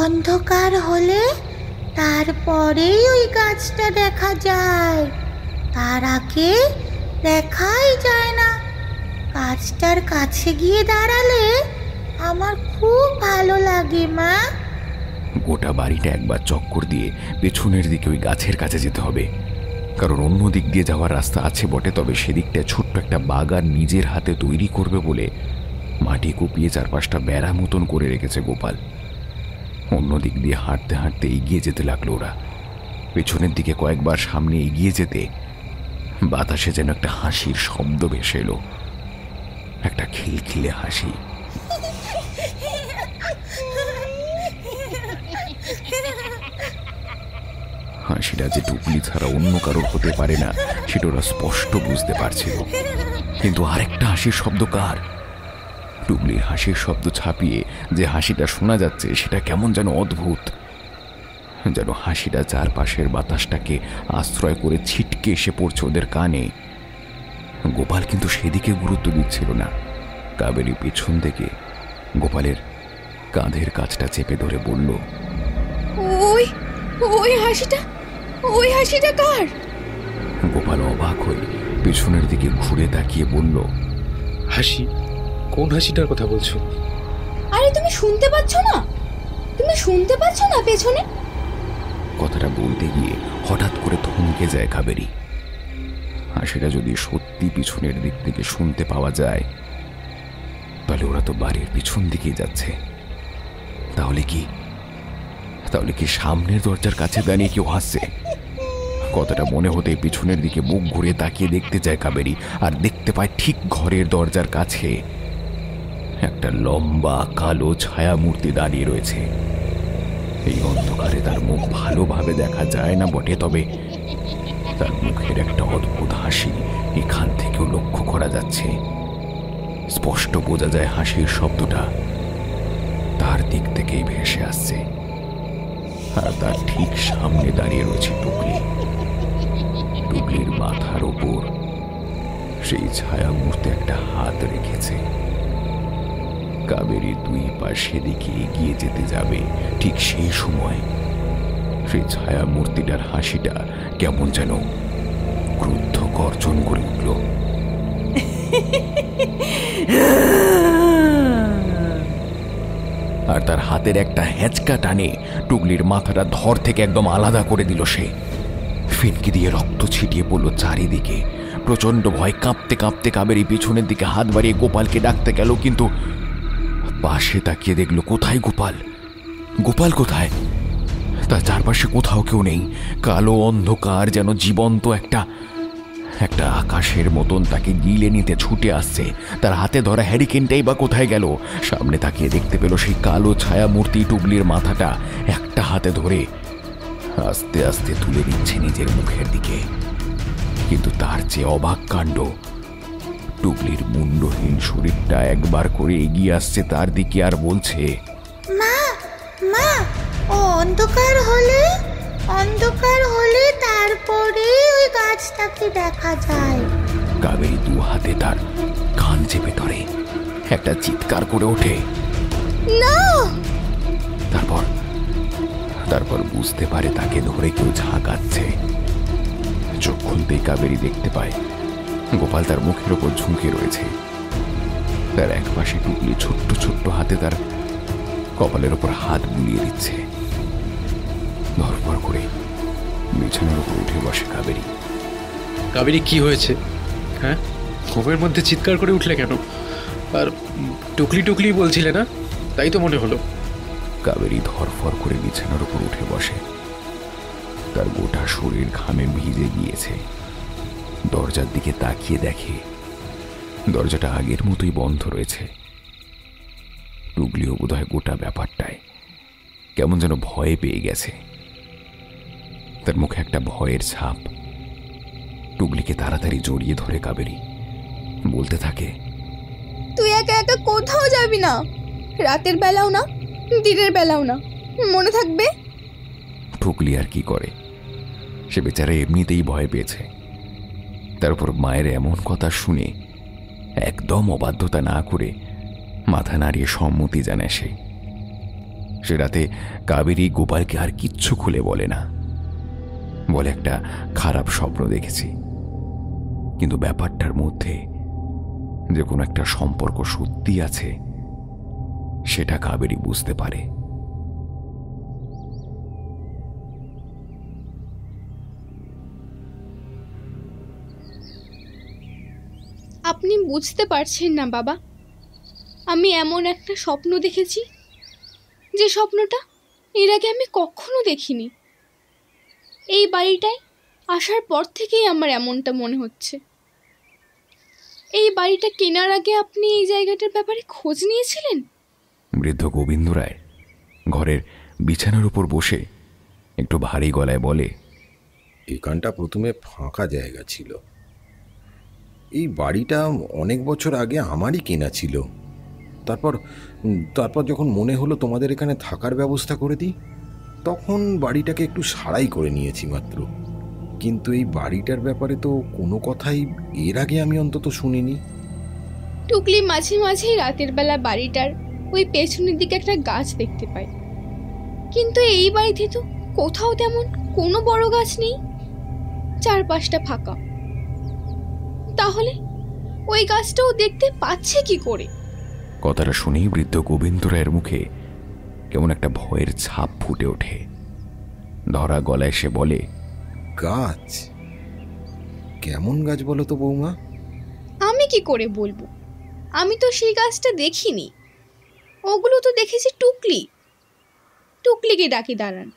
অন্ধকার হলে তারপরেই ওই গাছটা দেখা যায়, তার আগে দেখাই যায় না। গাছটার কাছে গিয়ে দাঁড়ালে আমার খুব ভালো লাগে মা। গোটা বাড়িটা একবার চক্কর দিয়ে পেছনের দিকে ওই গাছের কাছে যেতে হবে, কারণ অন্য দিক দিয়ে যাওয়ার রাস্তা আছে বটে, তবে সেদিকটা ছোট্ট একটা বাগান নিজের হাতে তৈরি করবে বলে মাটি কুপিয়ে চারপাশটা বেড়া মতন করে রেখেছে গোপাল। অন্য দিক দিয়ে হাঁটতে হাঁটতে এগিয়ে যেতে লাগলো ওরা। পেছনের দিকে কয়েকবার সামনে এগিয়ে যেতে বাতাসে যেন একটা হাসির শব্দ ভেসে এলো, একটা খিলখিলে হাসি। হাসিটা যে টুকলি ছাড়া অন্য কারোর হতে পারে না সেটা ওরা স্পষ্ট বুঝতে পারছিল। কিন্তু আরেকটা হাসির শব্দ কার? টুকলির হাসির শব্দ ছাপিয়ে যে হাসিটা শোনা যাচ্ছে সেটা কেমন যেন অদ্ভুত, যেন হাসিটা চারপাশের বাতাসটাকে আশ্রয় করে ছিটকে এসে পড়ছে ওদের কানে। গোপাল কিন্তু সেদিকে গুরুত্ব দিচ্ছিল না। কাবেরী পেছন থেকে গোপালের কাঁধের কাছটা চেপে ধরে বলল, ওই ওই হাসিটা, ওই হাসিটা কার? গোপাল অবাক হয়ে পেছনের দিকে ঘুরে তাকিয়ে বলল, হাসি? কোন হাসিটার কথা বলছো? আরে তুমি শুনতে পাচ্ছ না? তুমি শুনতে পাচ্ছ না পেছনে? কথাটা বলতে গিয়ে হঠাৎ করে থমকে যায় কাবেরী। হাসিটা যদি সত্যি পিছনের দিক থেকে শুনতে পাওয়া যায়, তাহলে ওরা তো বাড়ির পিছন দিকে যাচ্ছে। তাহলে কি সামনের দরজার কাছে দাঁড়িয়ে কেউ হাসছে? কথাটা মনে হতে পিছনের দিকে মুখ ঘুরে তাকিয়ে দেখতে যায় কাবেরী, আর দেখতে পায় ঠিক ঘরের দরজার কাছে একটা লম্বা কালো ছায়া মূর্তি দাঁড়িয়ে রয়েছে। এই অন্ধকারে তার মুখ ভালোভাবে দেখা যায় না বটে, তবে তার মুখের একটা অদ্ভুত হাসি এখান থেকেও লক্ষ্য করা যাচ্ছে। স্পষ্ট বোঝা যায় হাসির শব্দটা তার দিক থেকেই ভেসে আসছে, আর তার ঠিক সামনে দাঁড়িয়ে রয়েছে টুকলি। টুকলির মাথার ওপর সেই ছায়া মূর্তি একটা হাত রেখেছে। কাবেরী দুই পা সেদিকে এগিয়ে যেতে যাবে, ঠিক সেই সময় সেই ছায়া মূর্তিটার হাসিটা কেমন যেন ক্রুদ্ধ গর্জন করে উঠল। আর তার হাতের একটা হ্যাঁচকা টানে টুকলির মাথাটা ধর থেকে একদম আলাদা করে দিল। সে ফিনকি দিয়ে রক্ত ছিটিয়ে পড়ল চারিদিকে। প্রচন্ড ভয় কাঁপতে কাঁপতে কাবেরী পিছনের দিকে হাত বাড়িয়ে গোপালকে ডাকতে গেল, কিন্তু পাশে তাকিয়ে দেখলো কোথায় গোপাল। গোপাল কোথায়? তার চারপাশে কোথাও কেউ নেই। কালো অন্ধকার যেন জীবন্ত একটা আকাশের মতন তাকে গিলে নিতে ছুটে আসছে। তার হাতে ধরা হ্যারিকেনটাই বা কোথায় গেল? সামনে তাকিয়ে দেখতে পেল সেই কালো ছায়া মূর্তি টুকলির মাথাটা একটা হাতে ধরে আস্তে আস্তে তুলে দিচ্ছে নিজের মুখের দিকে। কিন্তু তার চেয়ে অবাক কাণ্ড, টুকলির মুন্ডহীন শরীরটা একবার করে এগিয়ে আসছে তার দিকে আর বলছে, মা মা, অন্ধকার হলে তারপরে ওই গাছটাকে দেখা যায়। কাবেরী দু হাতে তার কান চেপে ধরে একটা চিৎকার করে ওঠে। না! তারপর বুঝতে পারে তাকে ধরে কেউ ঝাঁকাচ্ছে। চোখ খুলতেই কাবেরী দেখতে পায় গোপাল তার মুখের ওপর ঝুঁকে রয়েছে। তার এক পাশে টুকলি ছোট্ট ছোট্ট হাতে তার কপালের ওপর হাত বুলিয়ে দিচ্ছে। ধরপড় করে বিছানার উপর উঠে বসে কাবেরী। কাবেরী, কি হয়েছে? হ্যাঁ, ঘুমের মধ্যে চিৎকার করে উঠলে কেন? আর টুকলি টুকলি বলছিলে না, তাই তো মনে হলো। কাবেরী ধরফর করে বিছানার উপর উঠে বসে। তার গোটা শরীর ঘামে ভিজে গিয়েছে। দরজার দিকে তাকিয়ে দেখে দরজাটা আগের মতোই বন্ধ রয়েছে। টুকলিও বোধহয় গোটা ব্যাপারটায় কেমন যেন ভয় পেয়ে গেছে। তার মুখে একটা ভয়ের ছাপ। টুকলিকে তাড়াতাড়ি জড়িয়ে ধরে কাবেরী বলতে থাকে, তুই একা একা কোথাও যাবি না, রাতের বেলাও না, দিনের বেলাও না, মনে থাকবে? টুকলি আর কি করে, সে বেচারা এমনিতেই ভয় পেয়েছে। তারপর মায়ের এমন কথা শুনে একদম অবাধ্যতা না করে মাথা নাড়িয়ে সম্মতি জানায় সে রাতে কাবেরী গোপালকে আর কিচ্ছু খুলে বলে না। বলে একটা খারাপ স্বপ্ন দেখেছি, কিন্তু ব্যাপারটার মধ্যে যে কোনো একটা সম্পর্ক সত্যি আছে সেটা কাবেরী বুঝতে পারে। আপনি বুঝতে পারছেন না বাবা, আমি এমন একটা স্বপ্ন দেখেছি যে স্বপ্নটা এর আগে আমি কখনো দেখিনি। এই বাড়িটায় আসার পর থেকেই আমার এমনটা মনে হচ্ছে। এই বাড়িটা কেনার আগে আপনি এই জায়গাটার ব্যাপারে খোঁজ নিয়েছিলেন? বৃদ্ধ গোবিন্দ রায় ঘরের বিছানার উপর বসে একটু ভারী গলায় বলে, এখানটা প্রথমে ফাঁকা জায়গা ছিল। এই বাড়িটা অনেক বছর আগে আমারই কেনা ছিল। তারপর যখন মনে হলো তোমাদের এখানে থাকার ব্যবস্থা করে দিই, তখন বাড়িটাকে একটু সারাই করে নিয়েছি মাত্র। কিন্তু এই বাড়িটার ব্যাপারে তো কোনো কথাই এর আগে আমি অন্তত শুনিনি। টুকলি মাঝে মাঝেই রাতের বেলা বাড়িটার ওই পেছনের দিকে একটা গাছ দেখতে পাই, কিন্তু এই বাড়িতে তো কোথাও তেমন কোনো বড় গাছ নেই, চারপাশটা ফাঁকা। তাহলে ওই গাছটাও দেখতে পাচ্ছে কি করে? কথাটা শুনেই বৃদ্ধ গোবিন্দ রায়ের মুখে কেমন একটা ভয়ের ছাপ ফুটে ওঠে। ধরা গলায় সে বলে, গাছ? কেমন গাছ বলো তো বৌমা? আমি কি করে বলবো, আমি তো সেই গাছটা দেখিনি। ওগুলো তো দেখেছি টুকলিকে ডাকি দাঁড়ান।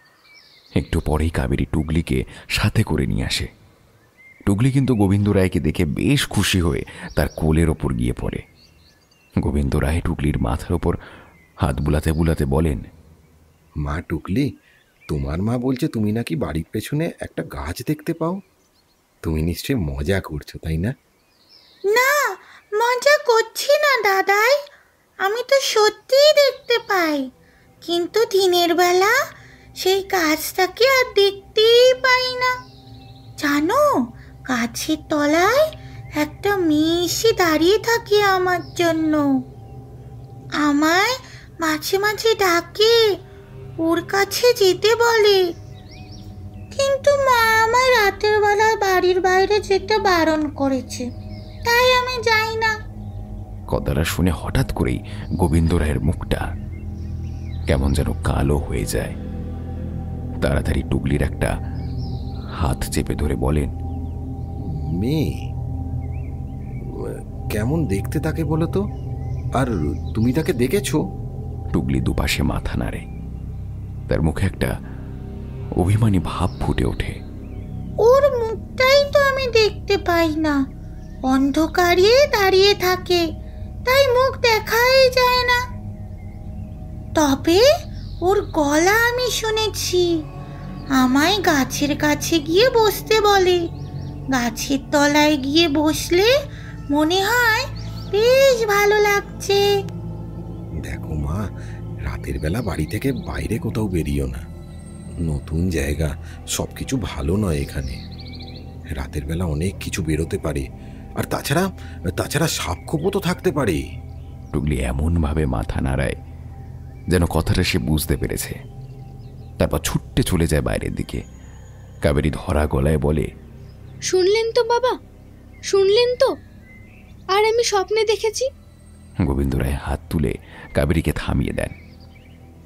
একটু পরেই কাবেরী টুকলিকে সাথে করে নিয়ে আসে। টুকলি কিন্তু গোবিন্দ রায়কে দেখে বেশ খুশি হয়ে তার কোলের ওপর গিয়ে পড়ে। গোবিন্দ রায় টুকলির মাথার ওপর হাত বুলাতে বুলাতে বলেন, মা টুকলি, তোমার মা বলছে তুমি নাকি বাড়ির পেছনে একটা গাছ দেখতে পাও। তুমি নিশ্চয়ই মজা করছো, তাই না? না, মজা করছি না দাদাই, আমি তো সত্যিই দেখতে পাই, কিন্তু দিনের বেলা সেই গাছটাকে আর দেখতেই পাই না। জানো, গাছের তলায় একটা মেয়ে এসে দাঁড়িয়ে থাকে আমার জন্য। আমায় মাঝে মাঝে ডাকে, ওর কাছে যেতে বলে, কিন্তু মা আমার রাতের বেলায় বাড়ির বাইরে যেতে বারণ করেছে, তাই আমি যাই না। কথাটা শুনে হঠাৎ করেই গোবিন্দ রায়ের মুখটা কেমন যেন কালো হয়ে যায়। তাড়াতাড়ি টুকলির একটা হাত চেপে ধরে বলেন, মেয়ে কেমন দেখতে তাকে বলো তো? আর তুমি তাকে দেখেছো? টুকলি দুপাশে মাথা নাড়ে। তার মুখে একটা অভিমানী ভাব ফুটে ওঠে। ওর মুখটাই তো আমি দেখতে পাই না, অন্ধকারে দাঁড়িয়ে থাকে, তাই মুখ দেখাই যায় না। তবে ওর গলা আমি শুনেছি, আমায় গাছের কাছে গিয়ে বসতে বলে। গাছের তলায় গিয়ে বসলে মনে হয় বেশ ভালো লাগছে। দেখো মা, রাতের বেলা বাড়ি থেকে বাইরে কোথাও বেরিও না। নতুন জায়গা, সব কিছু ভালো নয় এখানে। রাতের বেলা অনেক কিছু বেরোতে পারে, আর তাছাড়া সাপখোপও তো থাকতে পারে। টুকলি এমনভাবে মাথা নাড়ায় যেন কথাটা সে বুঝতে পেরেছে। তারপর ছুটতে চলে যায় বাইরের দিকে। কাবেরী ধরা গলায় বলে, শুনলেন তো বাবা, শুনলেন তো? আর আমি স্বপ্নে দেখেছি। গোবিন্দ রায় হাত তুলে কাবেরীকে থামিয়ে দেন।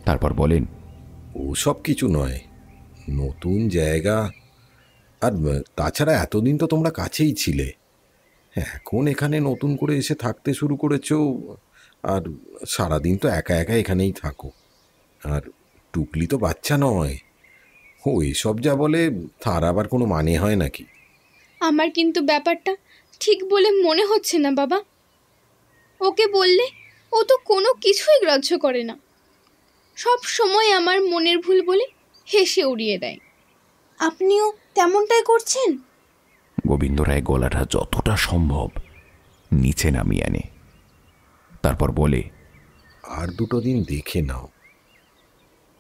তারপর বলেন, ও সব কিছু নয়, নতুন জায়গা। আর তাছাড়া এতদিন তো তোমরা কাছেই ছিলে, এখন এখানে নতুন করে এসে থাকতে শুরু করেছো, আর সারাদিন তো একা একা এখানেই থাকো। আর টুকলি তো বাচ্চা নয়, ও এসব যা বলে তার আবার কোনো মানে হয় নাকি? আমার কিন্তু ব্যাপারটা ঠিক বলে মনে হচ্ছে না বাবা। ওকে বললে ও তো কোনো কিছুই গ্রাহ্য করে না, সব সময় আমার মনের ভুল বলে হেসে উড়িয়ে দেয়। আপনিও তেমনটাই করছেন? গোবিন্দ রায় গলাটা যতটা সম্ভব নিচে নামিয়ে আনে। তারপর বলে, আর 2 দিন দেখে নাও,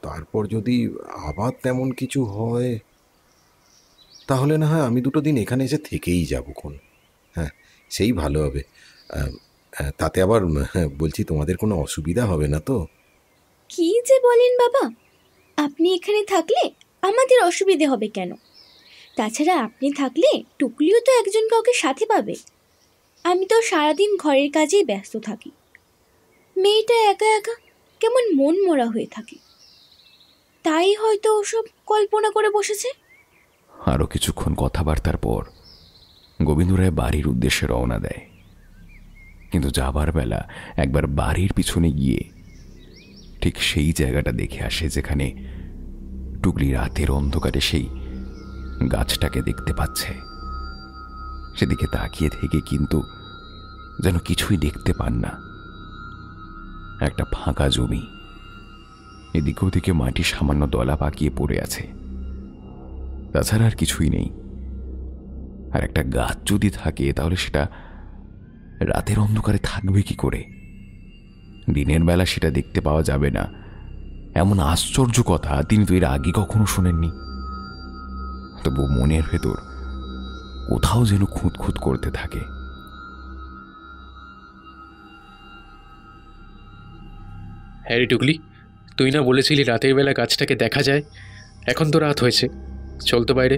তারপর যদি আবার তেমন কিছু হয় তাহলে না হয় আমি 2 দিন এখানে এসে থেকেই যাবো খন। হ্যাঁ, সেই ভালো হবে। তাতে আবার বলছি, তোমাদের কোনো অসুবিধা হবে না তো? কি যে বলেন বাবা, আপনি এখানে থাকলে আমাদের অসুবিধে হবে কেন? তাছাড়া আপনি থাকলে টুকলিও তো একজন কাউকে সাথে পাবে। আমি তো সারাদিন ঘরের কাজেই ব্যস্ত থাকি। মেয়েটা একা একা কেমন মন মরা হয়ে থাকে, তাই হয়তো ওসব কল্পনা করে বসেছে। আরও কিছুক্ষণ কথাবার্তার পর গোবিন্দ রায় বাড়ির উদ্দেশ্যে রওনা দেয়। কিন্তু যাবার বেলা একবার বাড়ির পিছনে গিয়ে ঠিক সেই জায়গাটা দেখে আসে যেখানে টুকলি রাতের অন্ধকারে সেই গাছটাকে দেখতে পাচ্ছে। সেদিকে তাকিয়ে থেকে কিন্তু যেন কিছুই দেখতে পান না। একটা ফাঁকা জমি, এদিকে ওদিকে মাটি সামান্য দলা পাকিয়ে পড়ে আছে, তাছাড়া আর কিছুই নেই। আর একটা গাছ যদি থাকে তাহলে সেটা রাতের অন্ধকারে থাকবে কি করে? দিনের বেলা সেটা দেখতে পাওয়া যাবে না, এমন আশ্চর্য কথা তিনি তো এর আগে কখনো শোনেননি। তবু মনের ভেতর কোথাও যেন খুঁতখুত করতে থাকে। হ্যাঁ রে টুকলি, তুই না বলেছিলি রাতের বেলা গাছটাকে দেখা যায়? এখন তো রাত হয়েছে, চল তো বাইরে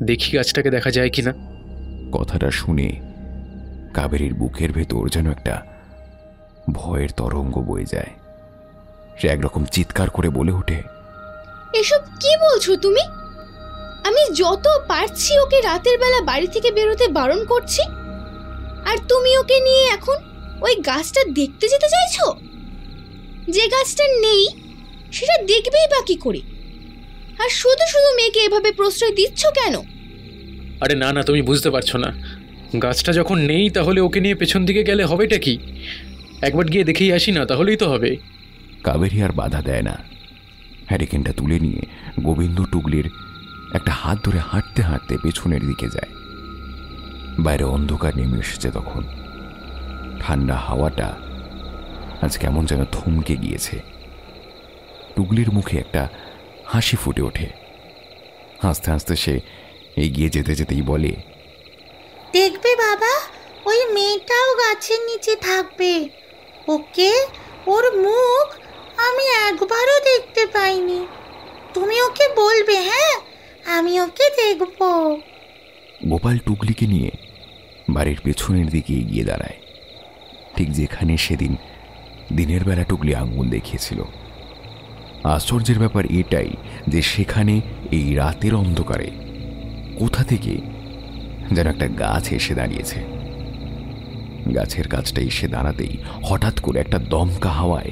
দেখি গাছটাকে দেখা যায় কিনা। কথাটা শুনে কাবেরীর বুকের ভেতর যেন একটা ভয়ের তরঙ্গ বয়ে যায়। সে একরকম চিৎকার করে বলে ওঠে, এসব কি বলছো তুমি? আমি যত পারছি ওকে রাতের বেলা বাড়ি থেকে বেরোতে বারণ করছি, আর তুমি ওকে নিয়ে এখন ওই গাছটা দেখতে যেতে চাইছো? যে গাছটা নেই সেটা দেখবেই বা কি করে? আর শুধু শুধু মেয়েকে এভাবে প্রশ্রয় দিচ্ছ কেন? আরে না না, তুমি বুঝতে পারছো না। গাছটা যখন নেই তাহলে ওকে নিয়ে পেছন দিকে গেলে হবেটা কি? একবার গিয়ে দেখেই আসি না, তাহলেই তো হবে। কাবেরী আর বাধা দেয় না। হ্যারিকেনটা তুলে নিয়ে গোবিন্দ টুকলির একটা হাত ধরে হাঁটতে হাঁটতে পেছনের দিকে যায়। বাইরে অন্ধকার নেমে এসেছে তখন। ঠান্ডা হাওয়াটা আজ কেমন যেন থমকে গিয়েছে। টুকলির মুখে একটা হাসি ফুটে ওঠে। হাসতে হাসতে সে এগিয়ে যেতে যেতেই বলে, দেখবে বাবা, ওই মেয়েটাও গাছের নিচে থাকবে। ওকে, ওর মুখ আমি একবারও দেখতে পাইনি। তুমি ওকে বলবে, হ্যাঁ, আমি ওকে দেখব। গোপাল টুকলিকে নিয়ে বাড়ির পেছনের দিকে এগিয়ে দাঁড়ায়, ঠিক যেখানে সেদিন দিনের বেলা টুকলি আঙুল দেখিয়েছিল। আশ্চর্যের ব্যাপার এটাই যে সেখানে এই রাতের অন্ধকারে কোথা থেকে যেন একটা গাছ এসে দাঁড়িয়েছে। গাছের কাছটা এসে দাঁড়াতেই হঠাৎ করে একটা দমকা হাওয়ায়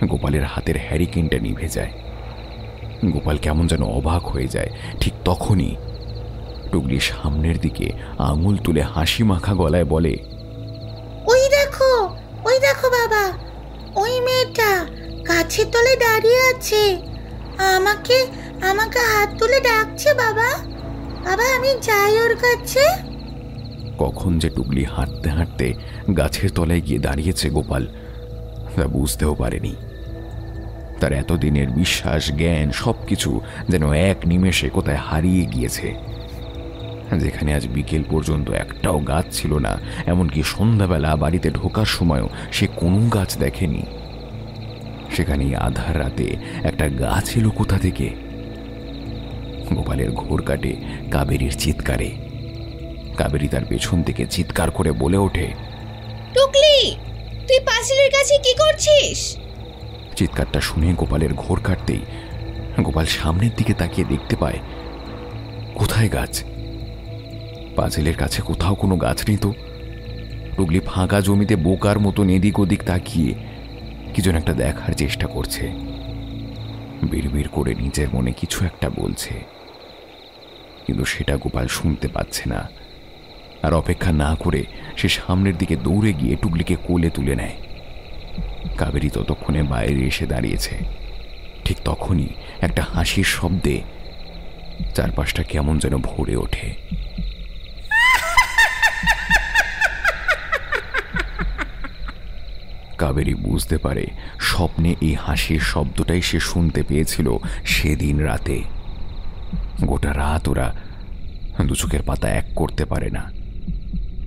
গোপালের হাতের হ্যারিকেনটা নিভে যায়। গোপাল কেমন যেন অবাক হয়ে যায়। ঠিক তখনই টুকলি সামনের দিকে আঙুল তুলে হাসি মাখা গলায় বলে, ওই দেখো বাবা, ওই মেয়েটা গাছের তলে দাঁড়িয়ে আছে। আমাকে আমাকে হাত তুলে ডাকছে। বাবা, বাবা, আমি যাই ওর কাছে। কখন যে টুকলি হাঁটতে হাঁটতে গাছের তলায় গিয়ে দাঁড়িয়েছে গোপাল তা বুঝতেও পারেনি। তার এতদিনের বিশ্বাস, জ্ঞান সবকিছু যেন এক নিমেষে কোথায় হারিয়ে গিয়েছে। যেখানে আজ বিকেল পর্যন্ত একটাও গাছ ছিল না, এমনকি সন্ধ্যাবেলা বাড়িতে ঢোকার সময়ও সে কোনো গাছ দেখেনি, সেখানেই আধার রাতে একটা গাছ এলো কোথা থেকে? গোপালের ঘোর কাটে কাবেরীর চিৎকারে। কাবেরী তার পেছন থেকে চিৎকার করে বলে ওঠে, টুকলি, তুই পাঁচিলের কাছে কি করছিস? চিৎকারটা শুনে গোপালের ঘোর কাটতেই গোপাল সামনের দিকে তাকিয়ে দেখতে পায় কোথায় গাছ। পাঁচিলের কাছে কোথাও কোনো গাছ নেই তো। টুকলি ফাঁকা জমিতে বোকার মতন এদিক ওদিক তাকিয়ে কি যেন একটা দেখার চেষ্টা করছে। বিড়বিড় করে নিজের মনে কিছু একটা বলছে, কিন্তু সেটা গোপাল শুনতে পাচ্ছে না। আর অপেক্ষা না করে সে সামনের দিকে দৌড়ে গিয়ে টুকলিকে কোলে তুলে নেয়। কাবেরী ততক্ষণে বাইরে এসে দাঁড়িয়েছে। ঠিক তখনই একটা হাসির শব্দে চারপাশটা কেমন যেন ভরে ওঠে। কাবেরী বুঝতে পারে স্বপ্নে এই হাসির শব্দটাই সে শুনতে পেয়েছিল সেদিন রাতে। গোটা রাত ওরা দু চোখের পাতা এক করতে পারে না।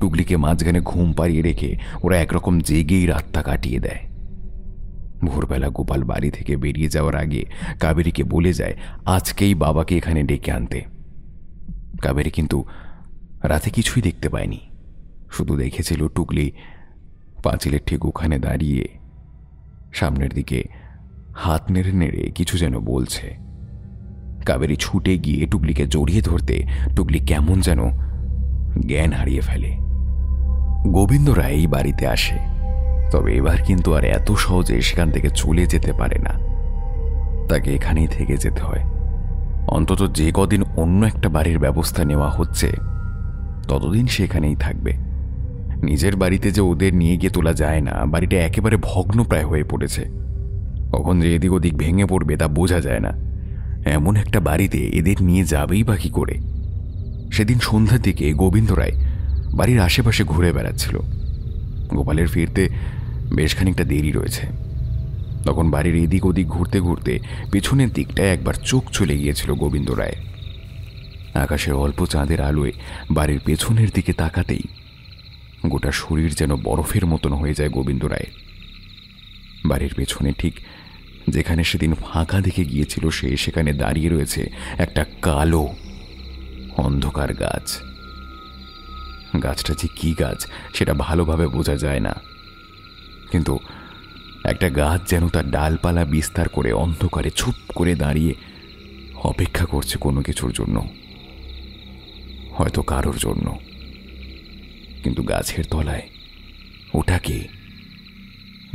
টুকলিকে মাঝখানে ঘুম পাড়িয়ে রেখে ওরা একরকম জেগেই রাতটা কাটিয়ে দেয়। ভোরবেলা গোপাল বাড়ি থেকে বেরিয়ে যাওয়ার আগে কাবেরীকে বলে যায় আজকেই বাবাকে এখানে ডেকে আনতে। কাবেরী কিন্তু রাতে কিছুই দেখতে পায়নি, শুধু দেখেছিল টুকলি পাঁচিলের ঠিক ওখানে দাঁড়িয়ে সামনের দিকে হাত নেড়ে নেড়ে কিছু যেন বলছে। কাবেরী ছুটে গিয়ে টুকলিকে জড়িয়ে ধরতে টুকলি কেমন যেন জ্ঞান হারিয়ে ফেলে। গোবিন্দ রায় এই বাড়িতে আসে, তবে এবার কিন্তু আর এত সহজে সেখান থেকে চলে যেতে পারে না। তাকে এখানেই থেকে যেতে হয়। অন্তত যে কদিন অন্য একটা বাড়ির ব্যবস্থা নেওয়া হচ্ছে ততদিন সে এখানেই থাকবে। নিজের বাড়িতে যে ওদের নিয়ে গিয়ে তোলা যায় না, বাড়িটা একেবারে ভগ্নপ্রায় হয়ে পড়েছে। কখন যে এদিক ওদিক ভেঙে পড়বে তা বোঝা যায় না। এমন একটা বাড়িতে এদের নিয়ে যাবেই বা কি করে? সেদিন সন্ধ্যার দিকে গোবিন্দ রায় বাড়ির আশেপাশে ঘুরে বেড়াচ্ছিল। গোপালের ফিরতে বেশ খানিকটা দেরি রয়েছে। তখন বাড়ির এদিক ওদিক ঘুরতে ঘুরতে পেছনের দিকটায় একবার চোখ চলে গিয়েছিল গোবিন্দ রায়। আকাশের অল্প চাঁদের আলোয় বাড়ির পেছনের দিকে তাকাতেই গোটা শরীর যেন বরফের মতন হয়ে যায় গোবিন্দ রায়। বাড়ির পেছনে ঠিক যেখানে সেদিন ফাঁকা দেখে গিয়েছিল সে, সেখানে দাঁড়িয়ে রয়েছে একটা কালো অন্ধকার গাছ। গাছটা যে কি গাছ সেটা ভালোভাবে বোঝা যায় না, কিন্তু একটা গাছ যেন তার ডালপালা বিস্তার করে অন্ধকারে চুপ করে দাঁড়িয়ে অপেক্ষা করছে কোনো কিছুর জন্য, হয়তো কারোর জন্য। কিন্তু গাছের তলায় ওটাকে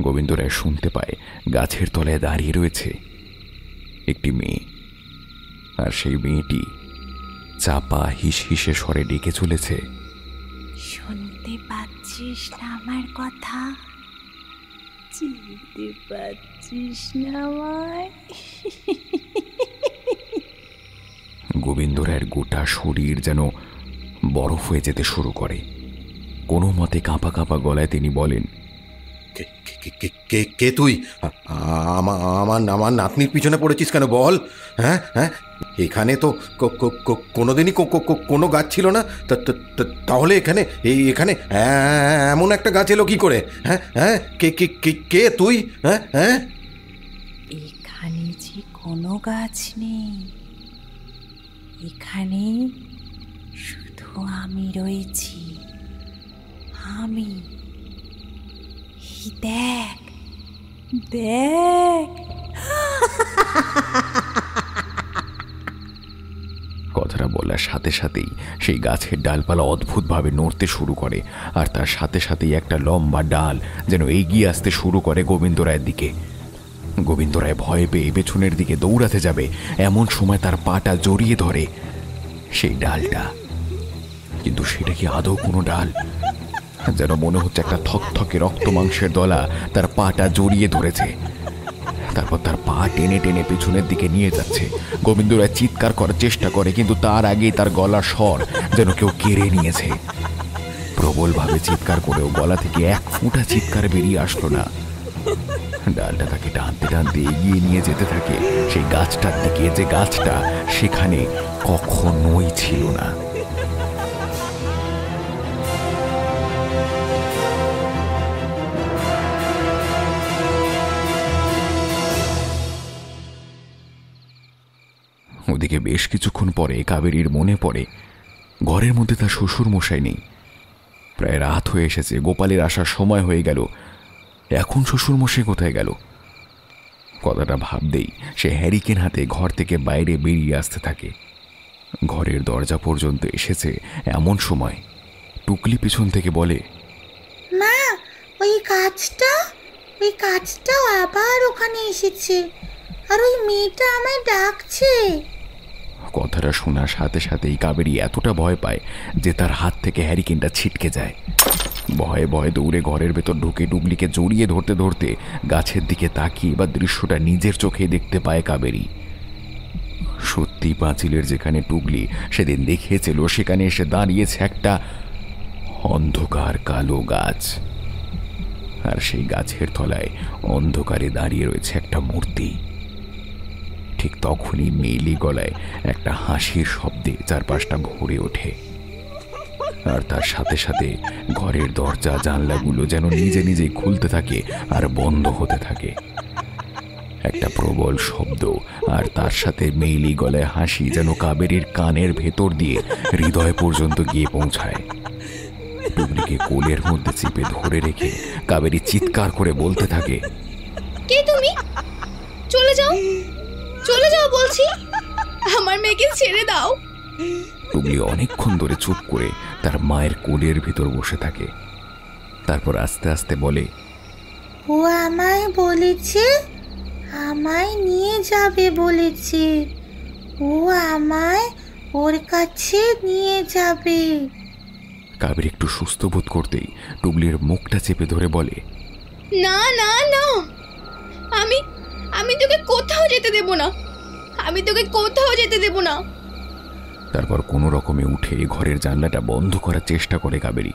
গোবিন্দ রায় শুনতে পায় গাছের তলায় দাঁড়িয়ে রয়েছে একটি মেয়ে, আর সেই মেয়েটি চাপা হিস হিসে স্বরে ডেকে চলেছে, শুনতে পাচ্ছিস না আমার কথা? চিনতে পাচ্ছিস না আমায়? গোবিন্দ রায়ের গোটা শরীর যেন বরফ হয়ে যেতে শুরু করে। কোনো মতে কাঁপা কাঁপা গলায় তিনি বলেন, কে তুই? আমার নাতনির পিছনে পড়েছিস কেন বল? হ্যাঁ হ্যাঁ, এখানে তো কোনোদিনই কোনো গাছ ছিল না, তাহলে এখানে এখানে এমন একটা গাছ এলো কি করে? হ্যাঁ হ্যাঁ, কে তুই? হ্যাঁ হ্যাঁ, এখানে যে কোনো গাছ নেই, এখানে শুধু আমি রয়েছি। আমি, দেখ দেখ। কথাটা বলার সাথে সাথেই সেই গাছের ডালপালা অদ্ভুতভাবে নড়তে শুরু করে, আর তার সাথে সাথেই একটা লম্বা ডাল যেন এগিয়ে আসতে শুরু করে গোবিন্দ রায়ের দিকে। গোবিন্দ রায় ভয় পেয়ে পেছনের দিকে দৌড়াতে যাবে, এমন সময় তার পাটা জড়িয়ে ধরে সেই ডালটা। কিন্তু সেটা কি আদৌ কোনো ডাল? যেন মনে হচ্ছে একটা থকথকে রক্ত মাংসের দলা তার পাটা জড়িয়ে ধরেছে। তারপর তার পা টেনে টেনে পেছনের দিকে নিয়ে যাচ্ছে। গোবিন্দ রায় চিৎকার করার চেষ্টা করে, কিন্তু তার আগেই তার গলার স্বর যেন কেউ কেড়ে নিয়েছে। প্রবলভাবে চিৎকার করেও গলা থেকে এক ফোঁটা চিৎকার বেরিয়ে আসলো না। ডালটা তাকে টানতে টানতে এগিয়ে নিয়ে যেতে থাকে সেই গাছটার দিকে, যে গাছটা সেখানে কখনোই ছিল না। ওদিকে বেশ কিছুক্ষণ পরে কাবেরীর মনে পড়ে ঘরের মধ্যে তার শ্বশুর মশাই নেই। প্রায় রাত হয়ে এসেছে, গোপালের আসার সময় হয়ে গেল, এখন শ্বশুর মশাই কোথায় গেল? কথাটা ভাবতেই সে হ্যারিকেন হাতে ঘর থেকে বাইরে বেরিয়ে আসতে থাকে। ঘরের দরজা পর্যন্ত এসেছে এমন সময় টুকলি পিছন থেকে বলে, মা, ওই কাজটাও আবার ওখানে এসেছে, আর ওই মেয়েটা আমায় ডাকছে। কথাটা শোনার সাথে সাথেই কাবেরী এতটা ভয় পায় যে তার হাত থেকে হ্যারিকেনটা ছিটকে যায়। ভয়ে ভয়ে দৌড়ে ঘরের ভেতর ঢুকে টুকলিকে জড়িয়ে ধরতে ধরতে গাছের দিকে তাকিয়ে বা দৃশ্যটা নিজের চোখে দেখতে পায় কাবেরী। সত্যি পাঁচিলের যেখানে টুকলি সেদিন দেখিয়েছিল সেখানে এসে দাঁড়িয়েছে একটা অন্ধকার কালো গাছ, আর সেই গাছের তলায় অন্ধকারে দাঁড়িয়ে রয়েছে একটা মূর্তি। ঠিক তখনই মেলি গলায় একটা হাসির শব্দে চারপাশটা ভরে ওঠে, আর তার সাথে সাথে ঘরের দরজা জানলাগুলো যেন নিজে নিজেই খুলতে থাকে আর বন্ধ হতে থাকে। একটা প্রবল শব্দ আর তার সাথে মেইলি গলায় হাসি যেন কাবেরীর কানের ভেতর দিয়ে হৃদয় পর্যন্ত গিয়ে পৌঁছায়। টুকলিকে কোলের মধ্যে চেপে ধরে রেখে কাবেরী চিৎকার করে বলতে থাকে, কে তুমি? চলে যাও, চলে যাও বলছি, আমার মেয়েকে ছেড়ে দাও। টুকলি অনেকক্ষণ ধরে চুপ করে তার মায়ের কোলের ভিতর বসে থাকে, তারপর আস্তে আস্তে বলে, ও আমায় বলেছে আমায় নিয়ে যাবে বলেছে, ও আমায় ওর কাছে নিয়ে যাবে। কাবেরী একটু সুস্থ বোধ করতেই টুকলির মুখটা চেপে ধরে বলে, না না না, আমি তোকে কোথাও যেতে দেব না, আমি তোকে কোথাও যেতে দেব না। তারপর কোনো রকমে উঠে ঘরের জানলাটা বন্ধ করার চেষ্টা করে কাবেরী,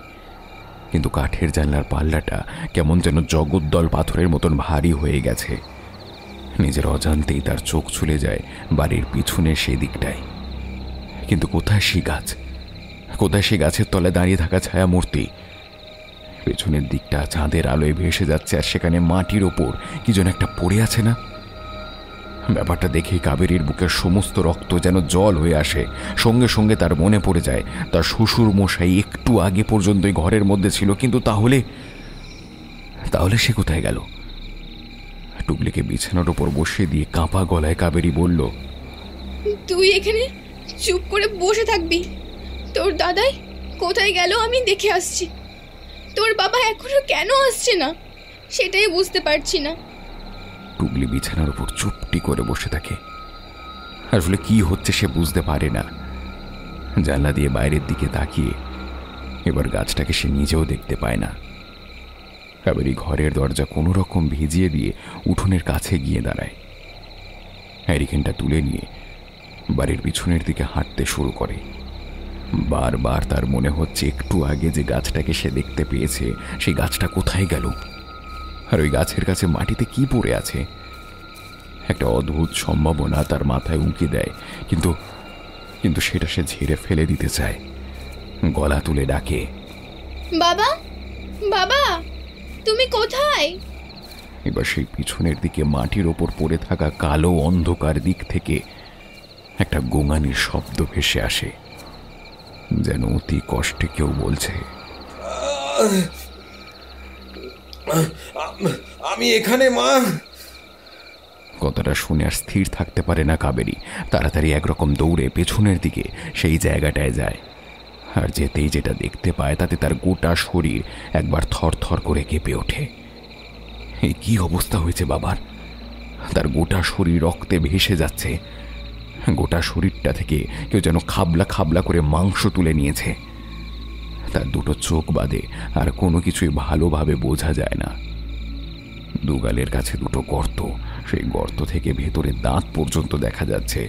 কিন্তু কাঠের জানলার পাল্লাটা কেমন যেন জগদ্দল পাথরের মতন ভারী হয়ে গেছে। নিজের অজান্তেই তার চোখ চলে যায় বাড়ির পিছনে সেই দিকটায়। কিন্তু কোথায় সেই গাছ, কোথায় সেই গাছের তলায় দাঁড়িয়ে থাকা ছায়া মূর্তি? পেছনের দিকটা চাঁদের আলোয় ভেসে যাচ্ছে, আর সেখানে মাটির ওপর কি যেন একটা পড়ে আছে না? ব্যাপারটা দেখেই কাবেরীর বুকের সমস্ত রক্ত যেন জল হয়ে আসে। সঙ্গে সঙ্গে তার মনে পড়ে যায় তার শ্বশুর মশাই একটু আগে পর্যন্তই ঘরের মধ্যে ছিল, কিন্তু তাহলে সে কোথায় গেল? টুকলিকে বিছানার ওপর বসিয়ে দিয়ে কাঁপা গলায় কাবেরী বলল, তুই এখানে চুপ করে বসে থাকবি, তোর দাদাই কোথায় গেল আমি দেখে আসছি। তোর বাবা এখনো কেন আসছে না সেটাই বুঝতে পারছি না। টুকলি বিছানার উপর চুপটি করে বসে থাকে। আসলে কি হচ্ছে সে বুঝতে পারে না। জানলা দিয়ে বাইরের দিকে তাকিয়ে এবার গাছটাকে সে নিজেও দেখতে পায় না। কাবেরী ঘরের দরজা কোনো রকম ভিজিয়ে দিয়ে উঠোনের কাছে গিয়ে দাঁড়ায়। হ্যারিকেনটা তুলে নিয়ে বাড়ির পিছনের দিকে হাঁটতে শুরু করে। বারবার তার মনে হচ্ছে একটু আগে যে গাছটাকে সে দেখতে পেয়েছে সেই গাছটা কোথায় গেল, আর ওই গাছের কাছে মাটিতে কি পড়ে আছে। একটা অদ্ভুত সম্ভাবনা তার মাথায় উঁকি দেয়, কিন্তু সেটা সে ঝেড়ে ফেলে দিতে চায়। গলা তুলে ডাকে, বাবা, বাবা, তুমি কোথায়? এবার সেই পিছনের দিকে মাটির ওপর পড়ে থাকা কালো অন্ধকার দিক থেকে একটা গোঙানির শব্দ ভেসে আসে, যেন অতি কষ্টে কেউ বলছে, আমি এখানে মা। কথাটা শুনে আর স্থির থাকতে পারে না কাবেরী। তাড়াতাড়ি একরকম দৌড়ে পেছনের দিকে সেই জায়গাটায় যায়, আর যেতেই যেটা দেখতে পায় তাতে তার গোটা শরীর একবার থর থর করে কেঁপে ওঠে। এই কি অবস্থা হয়েছে বাবার! তার গোটা শরীর রক্তে ভেসে যাচ্ছে। গোটা শরীরটা থেকে কেউ যেন খাবলা খাবলা করে মাংস তুলে নিয়েছে। তার দুটো চোখ বাদে আর কোনো কিছুই ভালোভাবে বোঝা যায় না। দুগালের কাছে দুটো গর্ত, সেই গর্ত থেকে ভেতরে দাঁত পর্যন্ত দেখা যাচ্ছে।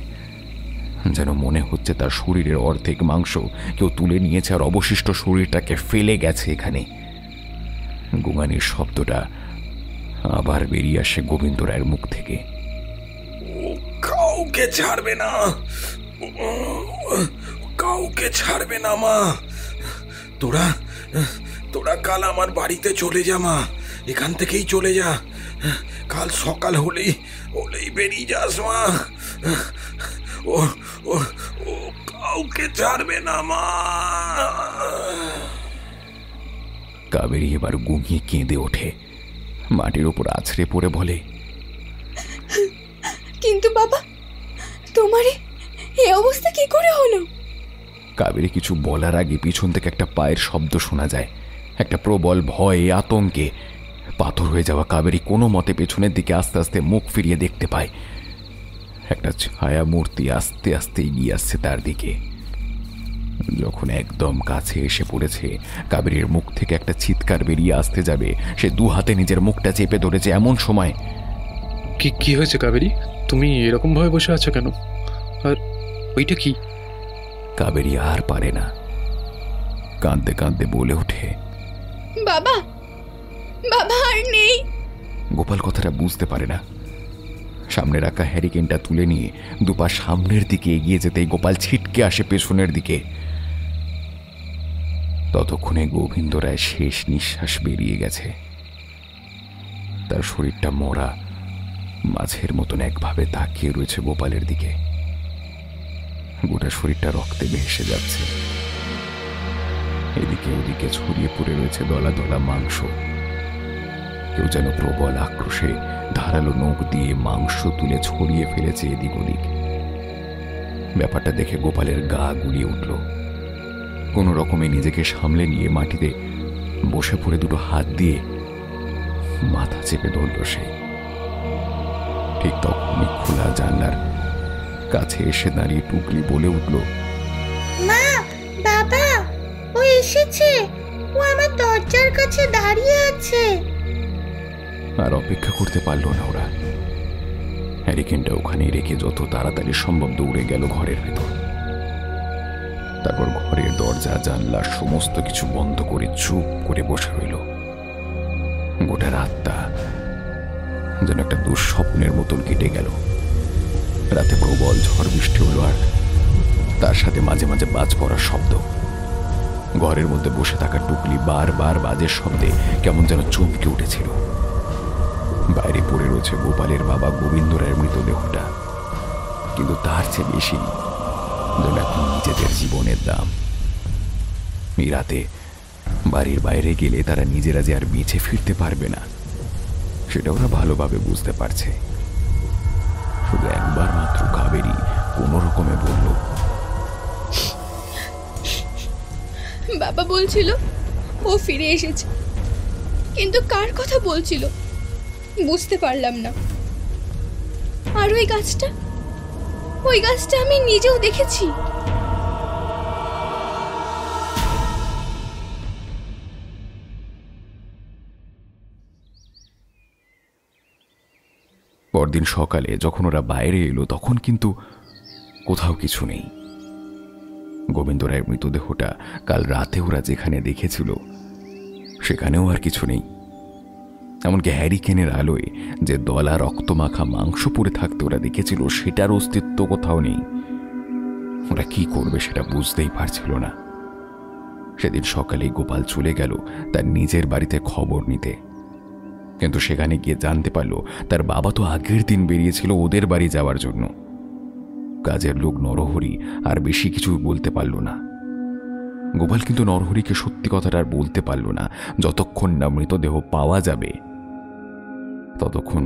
যেন মনে হচ্ছে তার শরীরের অর্ধেক মাংস কেউ তুলে নিয়েছে আর অবশিষ্ট শরীরটাকে ফেলে গেছে এখানে। গোঙানির শব্দটা আবার বেরিয়ে আসে গোবিন্দ রায়ের মুখ থেকে। কাউকে ছাড়বে না, কাউকে ছাড়বে না মা। তোরা তোরা কাল আমার বাড়িতে চলে যা মা, এখান থেকেই চলে যা। কাল সকাল হলেই বেরিয়ে যাস মা। ও ও ও কাউকে ছাড়বে না মা। কাবেরী এবার গুঙিয়ে কেঁদে ওঠে, মাটির উপর আছড়ে পড়ে বলে, কিন্তু বাবা, তোমার এই অবস্থা কি করে হলো? কাবেরী কিছু বলার আগে পিছন থেকে একটা পায়ের শব্দ শোনা যায়। একটা প্রবল ভয়ে, আতঙ্কে পাথর হয়ে যাওয়া কাবেরী কোনো মতে পেছনের দিকে আস্তে আস্তে মুখ ফিরিয়ে দেখতে পায়। একটা ছায়া মূর্তি আস্তে আস্তে এগিয়ে আসছে তার দিকে। যখন একদম কাছে এসে পড়েছে, কাবেরীর মুখ থেকে একটা চিৎকার বেরিয়ে আসতে যাবে, সে দু হাতে নিজের মুখটা চেপে ধরেছে। এমন সময়, কি হয়েছে কাবেরী? তুমি এরকম ভাবে বসে আছো কেন? আর ওইটা কি? কাবেরী আর পারে না, কাঁদতে কাঁদতে বলে ওঠে, বাবা, বাবা আর নেই। গোপাল কথাটা বুঝতে পারে না। সামনে রাখা হ্যারিকেনটা তুলে নিয়ে দুপা সামনের দিকে এগিয়ে যেতেই গোপাল ছিটকে আসে পেছনের দিকে। ততক্ষণে গোবিন্দ রায় শেষ নিঃশ্বাস বেরিয়ে গেছে। তার শরীরটা মরা মাছের মতন একভাবে তাকিয়ে রয়েছে গোপালের দিকে। গোটা শরীরটা রক্তে ভেসে যাচ্ছে। এদিকে ওদিকে ছড়িয়ে পড়ে রয়েছে দলা দলা মাংস। কেউ যেন প্রবল আক্রোশে ধারালো নখ দিয়ে মাংস তুলে ছড়িয়ে ফেলেছে এদিক ওদিক। ব্যাপারটা দেখে গোপালের গা গুলিয়ে উঠল। কোনো রকমে নিজেকে সামলে নিয়ে মাটিতে বসে পড়ে দুটো হাত দিয়ে মাথা চেপে ধরল সে। ঠিক তখনই খোলা জানলার কাছে এসে দাঁড়িয়ে টুকলি বলে উঠল, মা, বাবা, ও এসেছে, ও আমার দরজার কাছে দাঁড়িয়ে আছে। আর অপেক্ষা করতে পারল না ওরা। হ্যারিকেনটা ওখানে রেখে যত তাড়াতাড়ি সম্ভব দৌড়ে গেল ঘরের ভেতর। তারপর ঘরের দরজা জানলা সমস্ত কিছু বন্ধ করে চুপ করে বসে রইল। গোটা রাতটা যেন একটা দুঃস্বপ্নের মতন কেটে গেল। রাতে প্রবল ঝড় বৃষ্টি হলো, আর তার সাথে মাঝে মাঝে বাজ পড়ার শব্দ। ঘরের মধ্যে বসে থাকা টুকলি বারবার বাজের শব্দে কেমন যেন চমকে উঠেছিল। বাইরে পড়ে রয়েছে গোপালের বাবা গোবিন্দ রায়ের মৃতদেহটা, কিন্তু তার চেয়ে বেশি যেন এখন নিজেদের জীবনের দাম। এই রাতে বাড়ির বাইরে গেলে তারা নিজেরা যে আর বেঁচে ফিরতে পারবে না, সেটা ওরা ভালোভাবে বুঝতে পারছে। শুধু একবার মাত্র কাবেরী কোনো রকমে বলল, বাবা বলছিল ও ফিরে এসেছে, কিন্তু কার কথা বলছিল বুঝতে পারলাম না। আর ওই গাছটা আমি নিজেও দেখেছি। পরদিন সকালে যখন ওরা বাইরে এলো, তখন কিন্তু কোথাও কিছু নেই। গোবিন্দ রায়ের মৃতদেহটা কাল রাতে ওরা যেখানে দেখেছিল সেখানেও আর কিছু নেই। এমনকি হ্যারিকেনের আলোয় যে দলা রক্তমাখা মাংস পড়ে থাকতে ওরা দেখেছিল, সেটার অস্তিত্ব কোথাও নেই। ওরা কি করবে সেটা বুঝতেই পারছিল না। সেদিন সকালেই গোপাল চলে গেল তার নিজের বাড়িতে খবর নিতে, কিন্তু সেখানে গিয়ে জানতে পারল তার বাবা তো আগের দিন বেরিয়েছিল ওদের বাড়ি যাওয়ার জন্য। কাজের লোক নরহরি আর বেশি কিছু বলতে পারল না। গোপাল কিন্তু নরহরিকে সত্যি কথাটা আর বলতে পারল না। যতক্ষণ না মৃতদেহ পাওয়া যাবে ততক্ষণ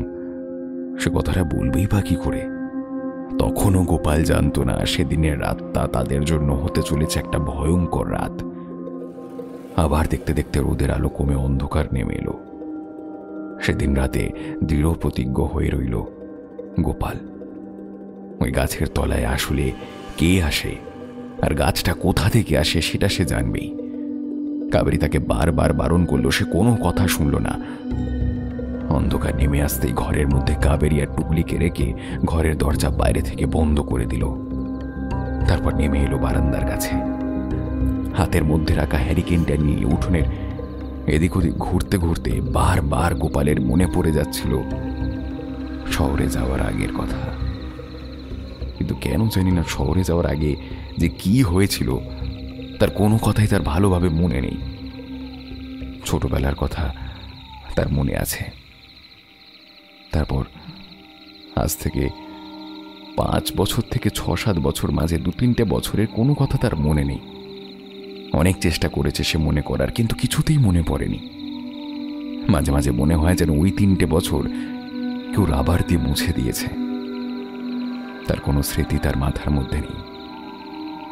সে কথাটা বলবেই বা কি করে। তখনও গোপাল জানত না সেদিনের রাতটা তাদের জন্য হতে চলেছে একটা ভয়ঙ্কর রাত। আবার দেখতে দেখতে রোদের আলো কমে অন্ধকার নেমে এলো। সেদিন রাতে দৃঢ় প্রতিজ্ঞ হয়ে রইল গোপাল, ওই গাছের তলায় আসলে কে আসে আর গাছটা কোথা থেকে আসে সেটা সে জানবেই। কাবেরী তাকে বারবার বারণ করলো, সে কোনো কথা শুনল না। অন্ধকার নেমে আসতেই ঘরের মধ্যে কাবেরী আর টুকলিকে রেখে ঘরের দরজা বাইরে থেকে বন্ধ করে দিল। তারপর নেমে এলো বারান্দার কাছে। হাতের মধ্যে রাখা হ্যারিকেনটা নিয়ে উঠোনের এদিক ওদিক ঘুরতে ঘুরতে বারবার গোপালের মনে পড়ে যাচ্ছিল শহরে যাওয়ার আগের কথা। কিন্তু কেন জানি না শহরে যাওয়ার আগে যে কি হয়েছিল তার কোনো কথাই তার ভালোভাবে মনে নেই। ছোটবেলার কথা তার মনে আছে। তারপর আজ থেকে 5 বছর থেকে 6-7 বছর মাঝে 2-3টে বছরের কোনো কথা তার মনে নেই। অনেক চেষ্টা করেছে সে মনে করার, কিন্তু কিছুতেই মনে পড়েনি। মাঝে মাঝে মনে হয় যেন ওই 3টে বছর কেউ রাবার দিয়ে মুছে দিয়েছে। তার কোনো স্মৃতি তার মাথার মধ্যে নেই।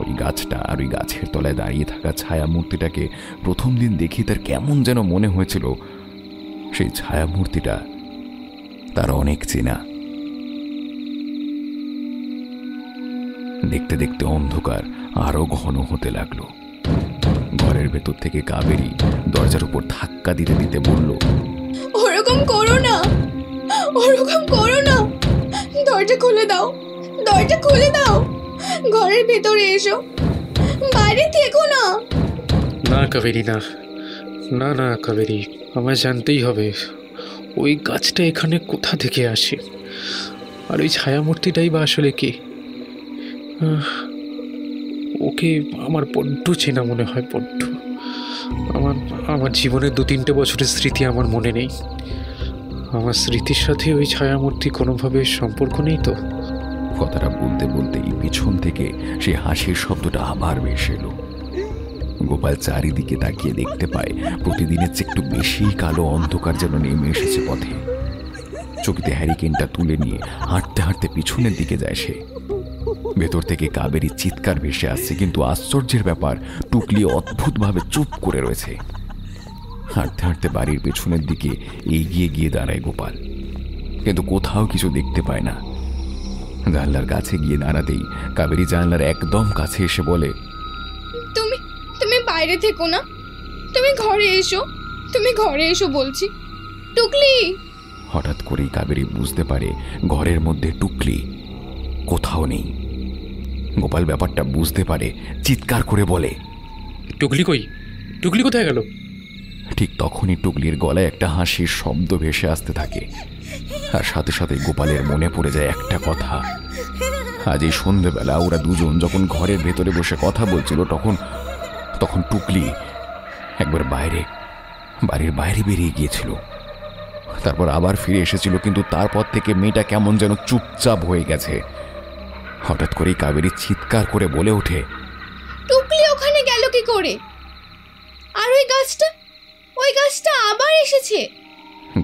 ওই গাছটা আর ওই গাছের তলায় দাঁড়িয়ে থাকা ছায়া মূর্তিটাকে প্রথম দিন দেখি তার কেমন যেন মনে হয়েছিল সেই ছায়া মূর্তিটা তার অনেক চেনা। দেখতে দেখতে অন্ধকার আরো ঘন হতে লাগলো। ঘরের ভেতর থেকে কাবেরী দরজার উপর ধাক্কা দিতে দিতে বলল, ওরকম করো না, ওরকম করো না, দরজা খুলে দাও, দরজা খুলে দাও, ঘরের ভেতরে এসো, বাইরে থেকো না। না কাবেরী, না না না কাবেরী, আমায় জানতেই হবে ওই গাছটা এখানে কোথা থেকে আসে, আর ওই ছায়ামূর্তিটাই বা আসলে কে। ওকে আমার বড্ড চেনা মনে হয়, বড্ড। আমার জীবনের 2-3টে বছরের স্মৃতি আমার মনে নেই। আমার স্মৃতির সাথে ওই ছায়ামূর্তি কোনোভাবে সম্পর্ক নেই তো? কথাটা বলতে বলতেই পিছন থেকে সেই হাসির শব্দটা আবার ভেসে এলো। গোপাল চারিদিকে তাকিয়ে দেখতে পায় প্রতিদিনের চেয়ে একটু বেশি কালো অন্ধকার যেন নেমে এসেছে পথে। চকিতে হ্যারিকেনটা তুলে নিয়ে হাঁটতে হাঁটতে পিছনের দিকে যায় সে। ভেতর থেকে কাবেরীর চিৎকার ভেসে আসছে, কিন্তু আশ্চর্যের ব্যাপার টুকলি অদ্ভুতভাবে চুপ করে রয়েছে। হাঁটতে হাঁটতে বাড়ির পেছনের দিকে এগিয়ে গিয়ে দাঁড়ায় গোপাল, কিন্তু কোথাও কিছু দেখতে পায় না। জানলার কাছে গিয়ে দাঁড়াতেই কাবেরী জানলার একদম কাছে এসে বলে, তুমি তুমি বাইরে থেকো না, তুমি ঘরে এসো, তুমি ঘরে এসো বলছি, টুকলি। হঠাৎ করেই কাবেরী বুঝতে পারে ঘরের মধ্যে টুকলি কোথাও নেই। গোপাল ব্যাপারটা বুঝতে পারে, চিৎকার করে বলে, টুকলি কই? টুকলি কোথায় গেল? ঠিক তখনই টুকলির গলায় একটা হাসির শব্দ ভেসে আসতে থাকে, আর সাথে সাথে গোপালের মনে পড়ে যায় একটা কথা। আজ এই সন্ধ্যেবেলা ওরা দুজন যখন ঘরের ভেতরে বসে কথা বলছিল তখন টুকলি একবার বাড়ির বাইরে বেরিয়ে গিয়েছিল, তারপর আবার ফিরে এসেছিল, কিন্তু তারপর থেকে মেয়েটা কেমন যেন চুপচাপ হয়ে গেছে। হঠাৎ করেই কাবেরী চিৎকার করে বলে ওঠে, টুকলি ওখানে গেল কি করে? আর ওই গাছটা আবার এসেছে।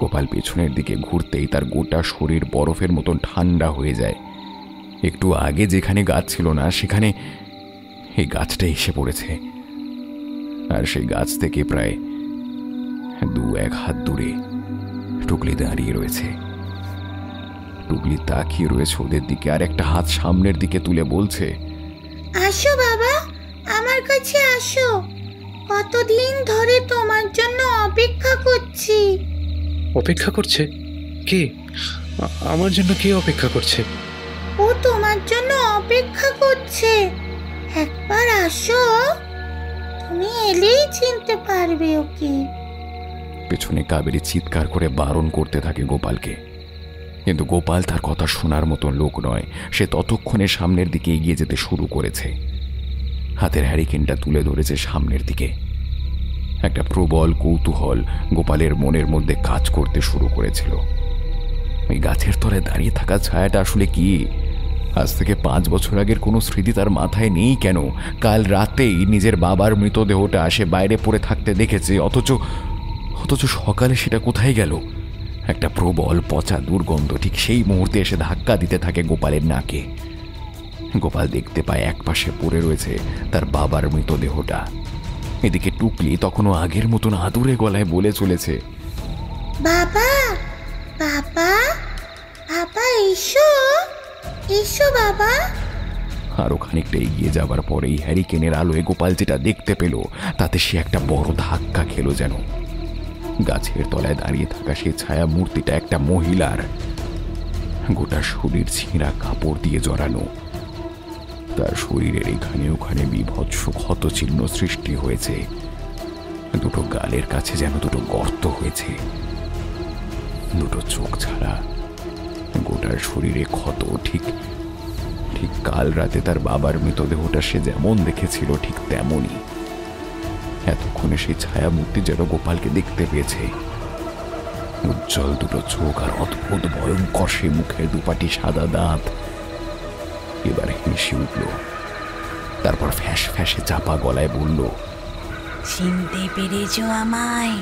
গোপাল পেছনের দিকে ঘুরতেই তার গোটা শরীর বরফের মতন ঠান্ডা হয়ে যায়। একটু আগে যেখানে গাছ ছিল না সেখানে এই গাছটা এসে পড়েছে, আর সেই গাছ থেকে প্রায় 2-1 হাত দূরে টুকলি দাঁড়িয়ে রয়েছে। টুকলি তাকিয়ে রয়েছে ওদের দিকে, আর একটা হাত সামনের দিকে তুলে বলছে, আসো বাবা, আমার কাছে আসো, কতদিন ধরে তোমার জন্য অপেক্ষা করছি। অপেক্ষা করছে? কে? আমার জন্য কে অপেক্ষা করছে? ও তোমার জন্য অপেক্ষা করছে, একবার আসো, তুমি এলেই চিনতে পারবে ওকে। পেছনে কাবেরী চিৎকার করে বারণ করতে থাকে গোপালকে, কিন্তু গোপাল তার কথা শোনার মতন লোক নয়। সে ততক্ষণে সামনের দিকে এগিয়ে যেতে শুরু করেছে, হাতের হ্যারিকেনটা তুলে ধরেছে সামনের দিকে। একটা প্রবল কৌতূহল গোপালের মনের মধ্যে কাজ করতে শুরু করেছিল। ওই গাছের তলায় দাঁড়িয়ে থাকা ছায়াটা আসলে কি? আজ থেকে 5 বছর আগের কোনো স্মৃতি তার মাথায় নেই কেন? কাল রাতেই নিজের বাবার মৃতদেহটা সে বাইরে পড়ে থাকতে দেখেছে, অথচ সকালে সেটা কোথায় গেল? একটা প্রবল পচা দুর্গন্ধ ঠিক সেই মুহূর্তে এসে ধাক্কা দিতে থাকে গোপালের নাকে। গোপাল দেখতে পায় একপাশে পড়ে রয়েছে তার বাবার মৃতদেহটা। এদিকে টুকলি তখনও আগের মতন আদুরে গলায় বলে চলেছে, বাবা বাবা বাবা, এসো এসো বাবা। আরো খানিকটা এগিয়ে যাবার পরেই হ্যারিকেনের আলোয় গোপাল যেটা দেখতে পেল তাতে সে একটা বড় ধাক্কা খেলো। যেন গাছের তলায় দাঁড়িয়ে থাকা সে ছায়া মূর্তিটা একটা মহিলার, গোটা শরীর ছিঁড়া কাপড় দিয়ে জড়ানো, তার শরীরের এখানে ওখানে বিভৎস ক্ষতচিহ্ন সৃষ্টি হয়েছে। দুটো গালের কাছে যেন দুটো গর্ত হয়েছে। দুটো চোখ ছাড়া গোটার শরীরে ক্ষত। ঠিক ঠিক কাল রাতে তার বাবার মৃতদেহটা সে যেমন দেখেছিল ঠিক তেমনই। এতক্ষণে সেই ছায়ামূর্তি যেন গোপালকে দেখতে পেয়েছে। উজ্জ্বল দুটো চোখ আর অদ্ভুত ভয়ঙ্কর সে মুখের দুপাটি সাদা দাঁত। এবার হেসে উঠল, তারপর ফ্যাস ফ্যাসে চাপা গলায় বলল, চিনতে পেরেছো আমায়?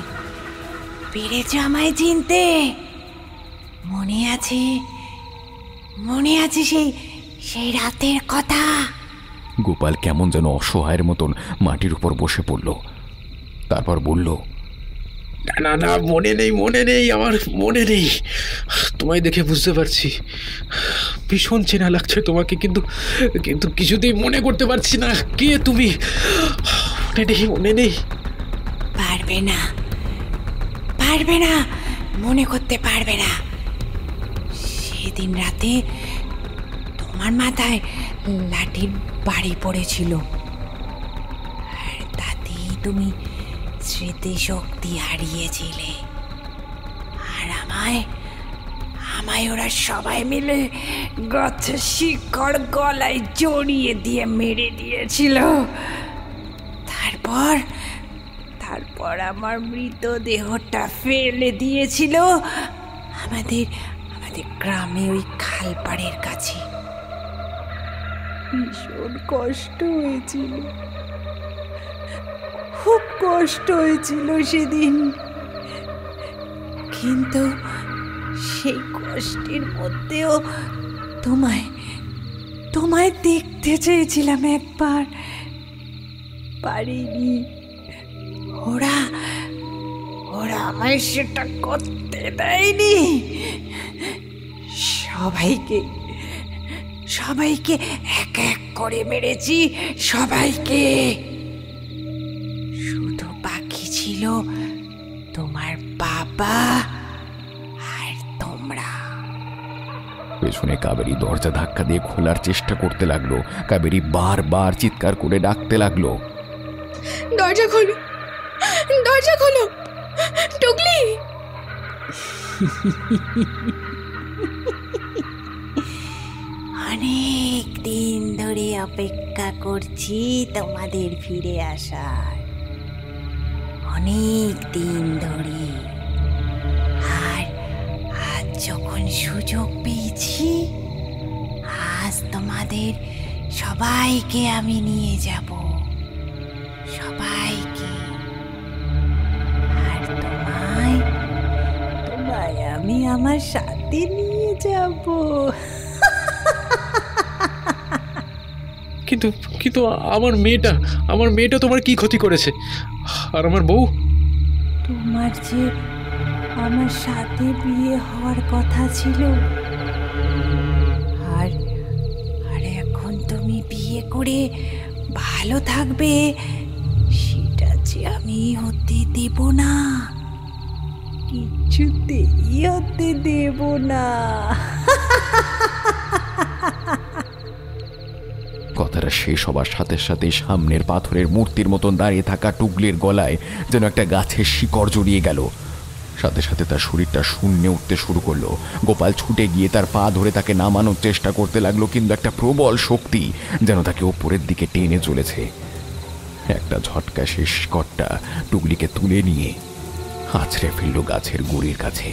পেরেছো আমায় চিনতে? মনে আছে, মনে আছে সেই সেই রাতের কথা? গোপাল কেমন যেন অসহায়ের মতন মাটির উপর বসে পড়ল। তারপর বলল, না না না, মনে নেই, মনে নেই, আমার মনে নেই। তোমায় দেখে বুঝতে পারছি ভীষণ চেনা লাগছে তোমাকে, কিন্তু কিন্তু কিছুতেই মনে করতে পারছি না কে তুমি। মনে নেই, মনে নেই। পারবে না, পারবে না, মনে করতে পারবে না। সেদিন রাতে তোমার মাথায় লাঠির বাড়ি পড়েছিল, আর তাতেই তুমি স্মৃতিশক্তি হারিয়েছিলে। আর আমায় আমায় ওরা সবাই মিলে গাছের শিকড় গলায় জড়িয়ে দিয়ে মেরে দিয়েছিল। তারপর তারপর আমার মৃতদেহটা ফেলে দিয়েছিল আমাদের আমাদের গ্রামে ওই খালপাড়ের কাছে। ভীষণ কষ্ট হয়েছিল, খুব কষ্ট হয়েছিল সেদিন। কিন্তু সেই কষ্টের মধ্যেও তোমায় তোমায় দেখতে চেয়েছিলাম একবার, পারিনি। ওরা ওরা আমায় সেটা করতে দেয়নি। সবাইকে সবাইকে এক এক করে মেরেছি, সবাইকে। শুধু বাকি ছিল তোমার বাবা আর তোমরা। পেছনে কাবেরী দরজা ধাক্কা দিয়ে খোলার চেষ্টা করতে লাগলো। কাবেরী বারবার চিৎকার করে ডাকতে লাগলো, দরজা খোলো, দরজা খোলো, টুকলি। অনেক দিন ধরে অপেক্ষা করছি তোমাদের ফিরে আসার, অনেক দিন ধরে। আর আজ যখন সুযোগ পেয়েছি, আজ তোমাদের সবাইকে আমি নিয়ে যাব, সবাইকে। আর তোমায় তোমায় আমি আমার সাথে নিয়ে যাব। কিন্তু কিন্তু আমার মেয়েটা তোমার কি ক্ষতি করেছে? আর আমার বউ? তোমার যে আমার সাথে বিয়ে হওয়ার কথা ছিল, আর আর এখন তুমি বিয়ে করে ভালো থাকবে, সেটা যে আমি হতে দেব না, কিছুতেই হতে দেব না। কথাটা শেষ হবার সাথে সাথে সামনের পাথরের মূর্তির মতন দাঁড়িয়ে থাকা টুকলির গলায় যেন একটা গাছের শিকড় জড়িয়ে গেল। সাথে সাথে তার শরীরটা শূন্যে উঠতে শুরু করলো। গোপাল ছুটে গিয়ে তার পা ধরে তাকে নামানোর চেষ্টা করতে লাগলো, কিন্তু একটা প্রবল শক্তি যেন তাকে ওপরের দিকে টেনে চলেছে। একটা ঝটকা সে শিকড়টা টুকলিকে তুলে নিয়ে আছড়ে ফেলল গাছের গুড়ির কাছে।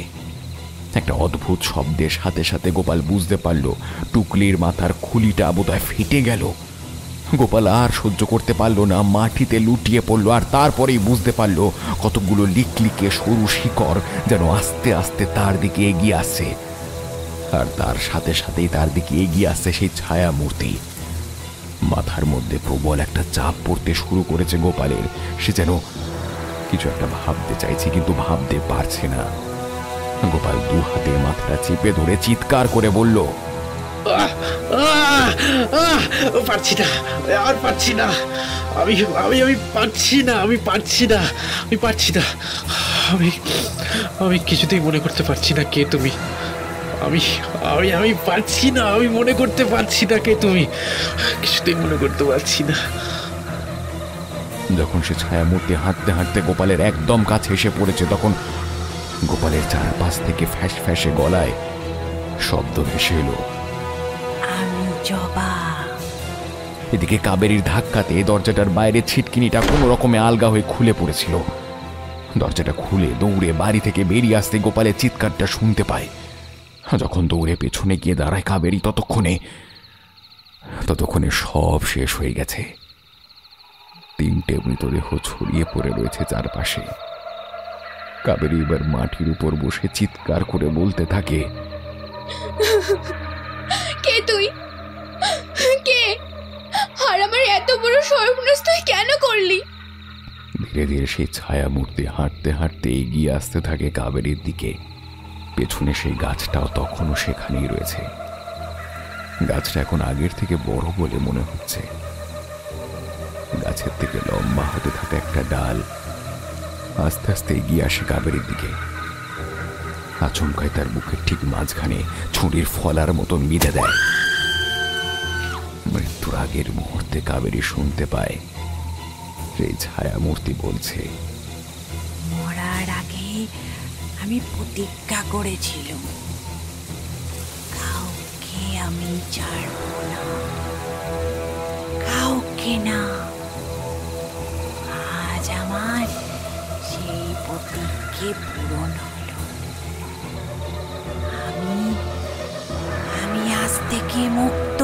একটা অদ্ভুত শব্দের সাথে সাথে গোপাল বুঝতে পারল টুকলির মাথার খুলিটা বোধহয় ফেটে গেল। গোপাল আর সহ্য করতে পারল না, মাটিতে লুটিয়ে পড়ল। আর তারপরেই বুঝতে পারল কতগুলো লিকলিকে সরু শিকড় যেন আস্তে আস্তে তার দিকে এগিয়ে আসছে। আর তার সাথে সাথেই তার দিকে এগিয়ে আসছে সেই ছায়া মূর্তি। মাথার মধ্যে প্রবল একটা চাপ পড়তে শুরু করেছে গোপালের। সে যেন কিছু একটা ভাবতে চাইছে, কিন্তু ভাবতে পারছে না। গোপাল দু হাতে মাথাটা চেপে ধরে চিৎকার করে বলল, পারছি না, আর পারছি না, আমি আমি আমি পারছি না, আমি পারছি না, আমি পারছি না, আমি আমি কিছুতেই মনে করতে পারছি না কে তুমি। আমি আমি আমি পারছি না, আমি মনে করতে পারছি না কে তুমি, কিছুতেই মনে করতে পারছি না। যখন সে ছায়ামূর্তি হাঁটতে হাঁটতে গোপালের একদম কাছে এসে পড়েছে, তখন গোপালের চারপাশ থেকে ফ্যাস ফ্যাসে গলায় শব্দ ভেসে এলো, আমি জবা। এদিকে কাবেরীর ধাক্কাতে দরজাটার বাইরে ছিটকিনিটা কোনো রকমে আলগা হয়ে খুলে পড়েছিল। দরজাটা খুলে দৌড়ে বাড়ি থেকে বেরিয়ে আসতে গোপালের চিৎকারটা শুনতে পায়। যখন দৌড়ে পেছনে গিয়ে দাঁড়ায় কাবেরী, ততক্ষণে সব শেষ হয়ে গেছে। 3টে মৃতদেহ ছড়িয়ে পড়ে রয়েছে চারপাশে। কাবেরী এবার মাটির উপর বসে চিৎকার করে বলতে থাকে, কে তুই? কে? আর আমার এত বড় সর্বনাশ তুই কেন করলি? ধীরে ধীরে সেই ছায়া মূর্তি হাঁটতে হাঁটতে এগিয়ে আসতে থাকে কাবেরীর দিকে। পেছনে সেই গাছটাও তখনও সেখানেই রয়েছে। গাছটা এখন আগের থেকে বড় বলে মনে হচ্ছে। গাছের থেকে লম্বা হতে থাকা একটা ডাল আস্তে আস্তে এগিয়ে আসে কাবেরীর দিকে। আচমকায় তার বুকের ঠিক মাঝখানে ছুরির ফলার মতন বিঁধে দেয়। মৃত্যুর আগের মুহূর্তে কাবেরী শুনতে পায় সেই ছায়া মূর্তি বলছে, মরার আগে আমি প্রতিজ্ঞা করেছিলাম, কাউকে আমি ছাড়ব না, কাউকে না। আজ আমার সেই প্রতিজ্ঞা পূরণ হলো। আমি আজ থেকে মুক্ত,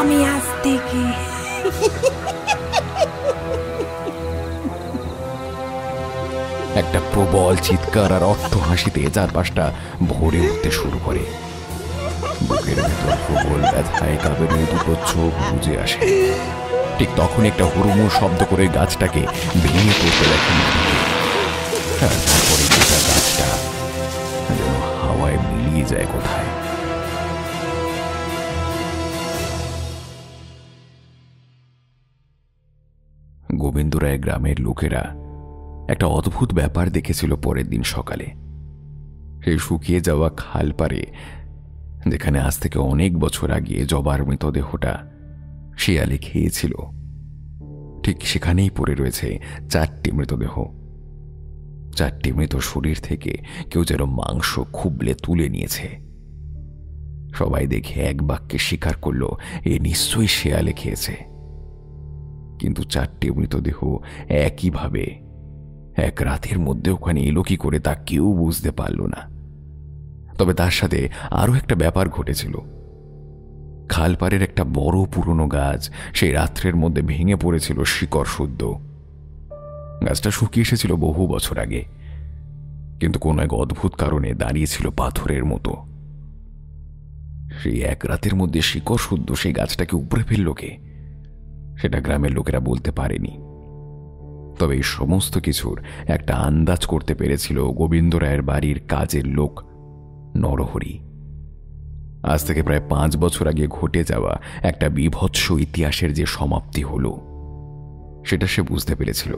আমি আজ থেকে। একটা প্রবল চিৎকার আর অট্ট হাসিতে চারপাশটা ভরে উঠতে শুরু করে। বুকের ভেতর প্রবল ব্যথায় কাবেরীর দুটো চোখ বুজে আসে। ঠিক তখন একটা হুড়মুড় শব্দ করে গাছটাকে ভেঙে পড়তে দেখেন। তারপরে গোটা গাছটা যেন হাওয়ায় মিলিয়ে যায় কোথায়। গোবিন্দরায় গ্রামের লোকেরা একটা অদ্ভুত ব্যাপার দেখেছিল পরের দিন সকালে। সেই শুকিয়ে যাওয়া খাল পারে, যেখানে আজ থেকে অনেক বছর আগে জবার মৃতদেহটা শিয়ালে খেয়েছিল, ঠিক সেখানেই পড়ে রয়েছে 4টি মৃতদেহ। 4টি মৃত শরীর থেকে কেউ যেন মাংস খুবলে তুলে নিয়েছে। সবাই দেখে এক বাক্যে স্বীকার করল এ নিশ্চয়ই শেয়ালে খেয়েছে। কিন্তু 4টি মৃতদেহ একইভাবে এক রাতের মধ্যে ওখানে এলো কি করে তা কেউ বুঝতে পারল না। তবে তার সাথে আরো একটা ব্যাপার ঘটেছিল। খালপাড়ের একটা বড় পুরনো গাছ সেই রাত্রের মধ্যে ভেঙে পড়েছিল শিকড় শুদ্ধ। গাছটা শুকিয়ে এসেছিল বহু বছর আগে, কিন্তু কোন এক অদ্ভুত কারণে দাঁড়িয়েছিল পাথরের মতো। সেই এক রাতের মধ্যে শিকড় শুদ্ধ সেই গাছটাকে উপড়ে ফেলল কে, সেটা গ্রামের লোকেরা বলতে পারেনি। তবে এই সমস্ত কিছুর একটা আন্দাজ করতে পেরেছিল গোবিন্দরায়ের বাড়ির কাজের লোক নরহরি। আজ থেকে প্রায় 5 বছর আগে ঘটে যাওয়া একটা বীভৎস ইতিহাসের যে সমাপ্তি হলো, সেটা সে বুঝতে পেরেছিল।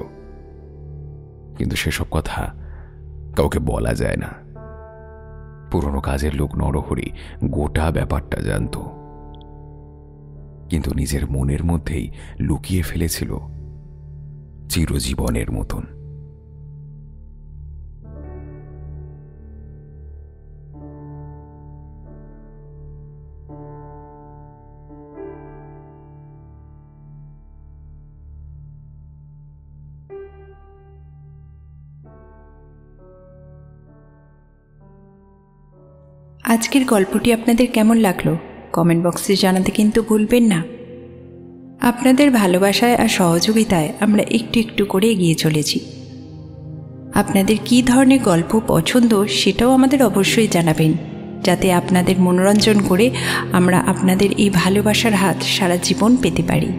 কিন্তু সেসব কথা কাউকে বলা যায় না। পুরনো কাজের লোক নরহরি গোটা ব্যাপারটা জানত, কিন্তু নিজের মনের মধ্যেই লুকিয়ে ফেলেছিল চিরজীবনের মতন। আজকের গল্পটি আপনাদের কেমন লাগলো কমেন্ট বক্সে জানাতে কিন্তু ভুলবেন না। আপনাদের ভালোবাসায় আর সহযোগিতায় আমরা একটু একটু করে এগিয়ে চলেছি। আপনাদের কী ধরনের গল্প পছন্দ সেটাও আমাদের অবশ্যই জানাবেন, যাতে আপনাদের মনোরঞ্জন করে আমরা আপনাদের এই ভালোবাসার হাত সারা জীবন পেতে পারি।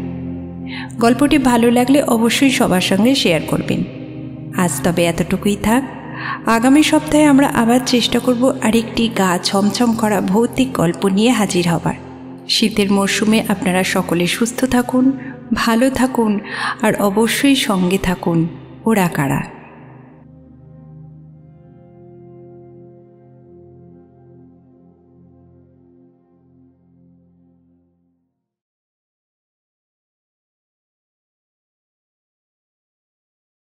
গল্পটি ভালো লাগলে অবশ্যই সবার সঙ্গে শেয়ার করবেন। আজ তবে এতটুকুই থাক। আগামী সপ্তাহে আমরা আবার চেষ্টা করব আরেকটি গা ছমছম করা ভৌতিক গল্প নিয়ে হাজির হবার। শীতের মরশুমে আপনারা সকলে সুস্থ থাকুন, ভালো থাকুন আর অবশ্যই সঙ্গে থাকুন ওরা কারা।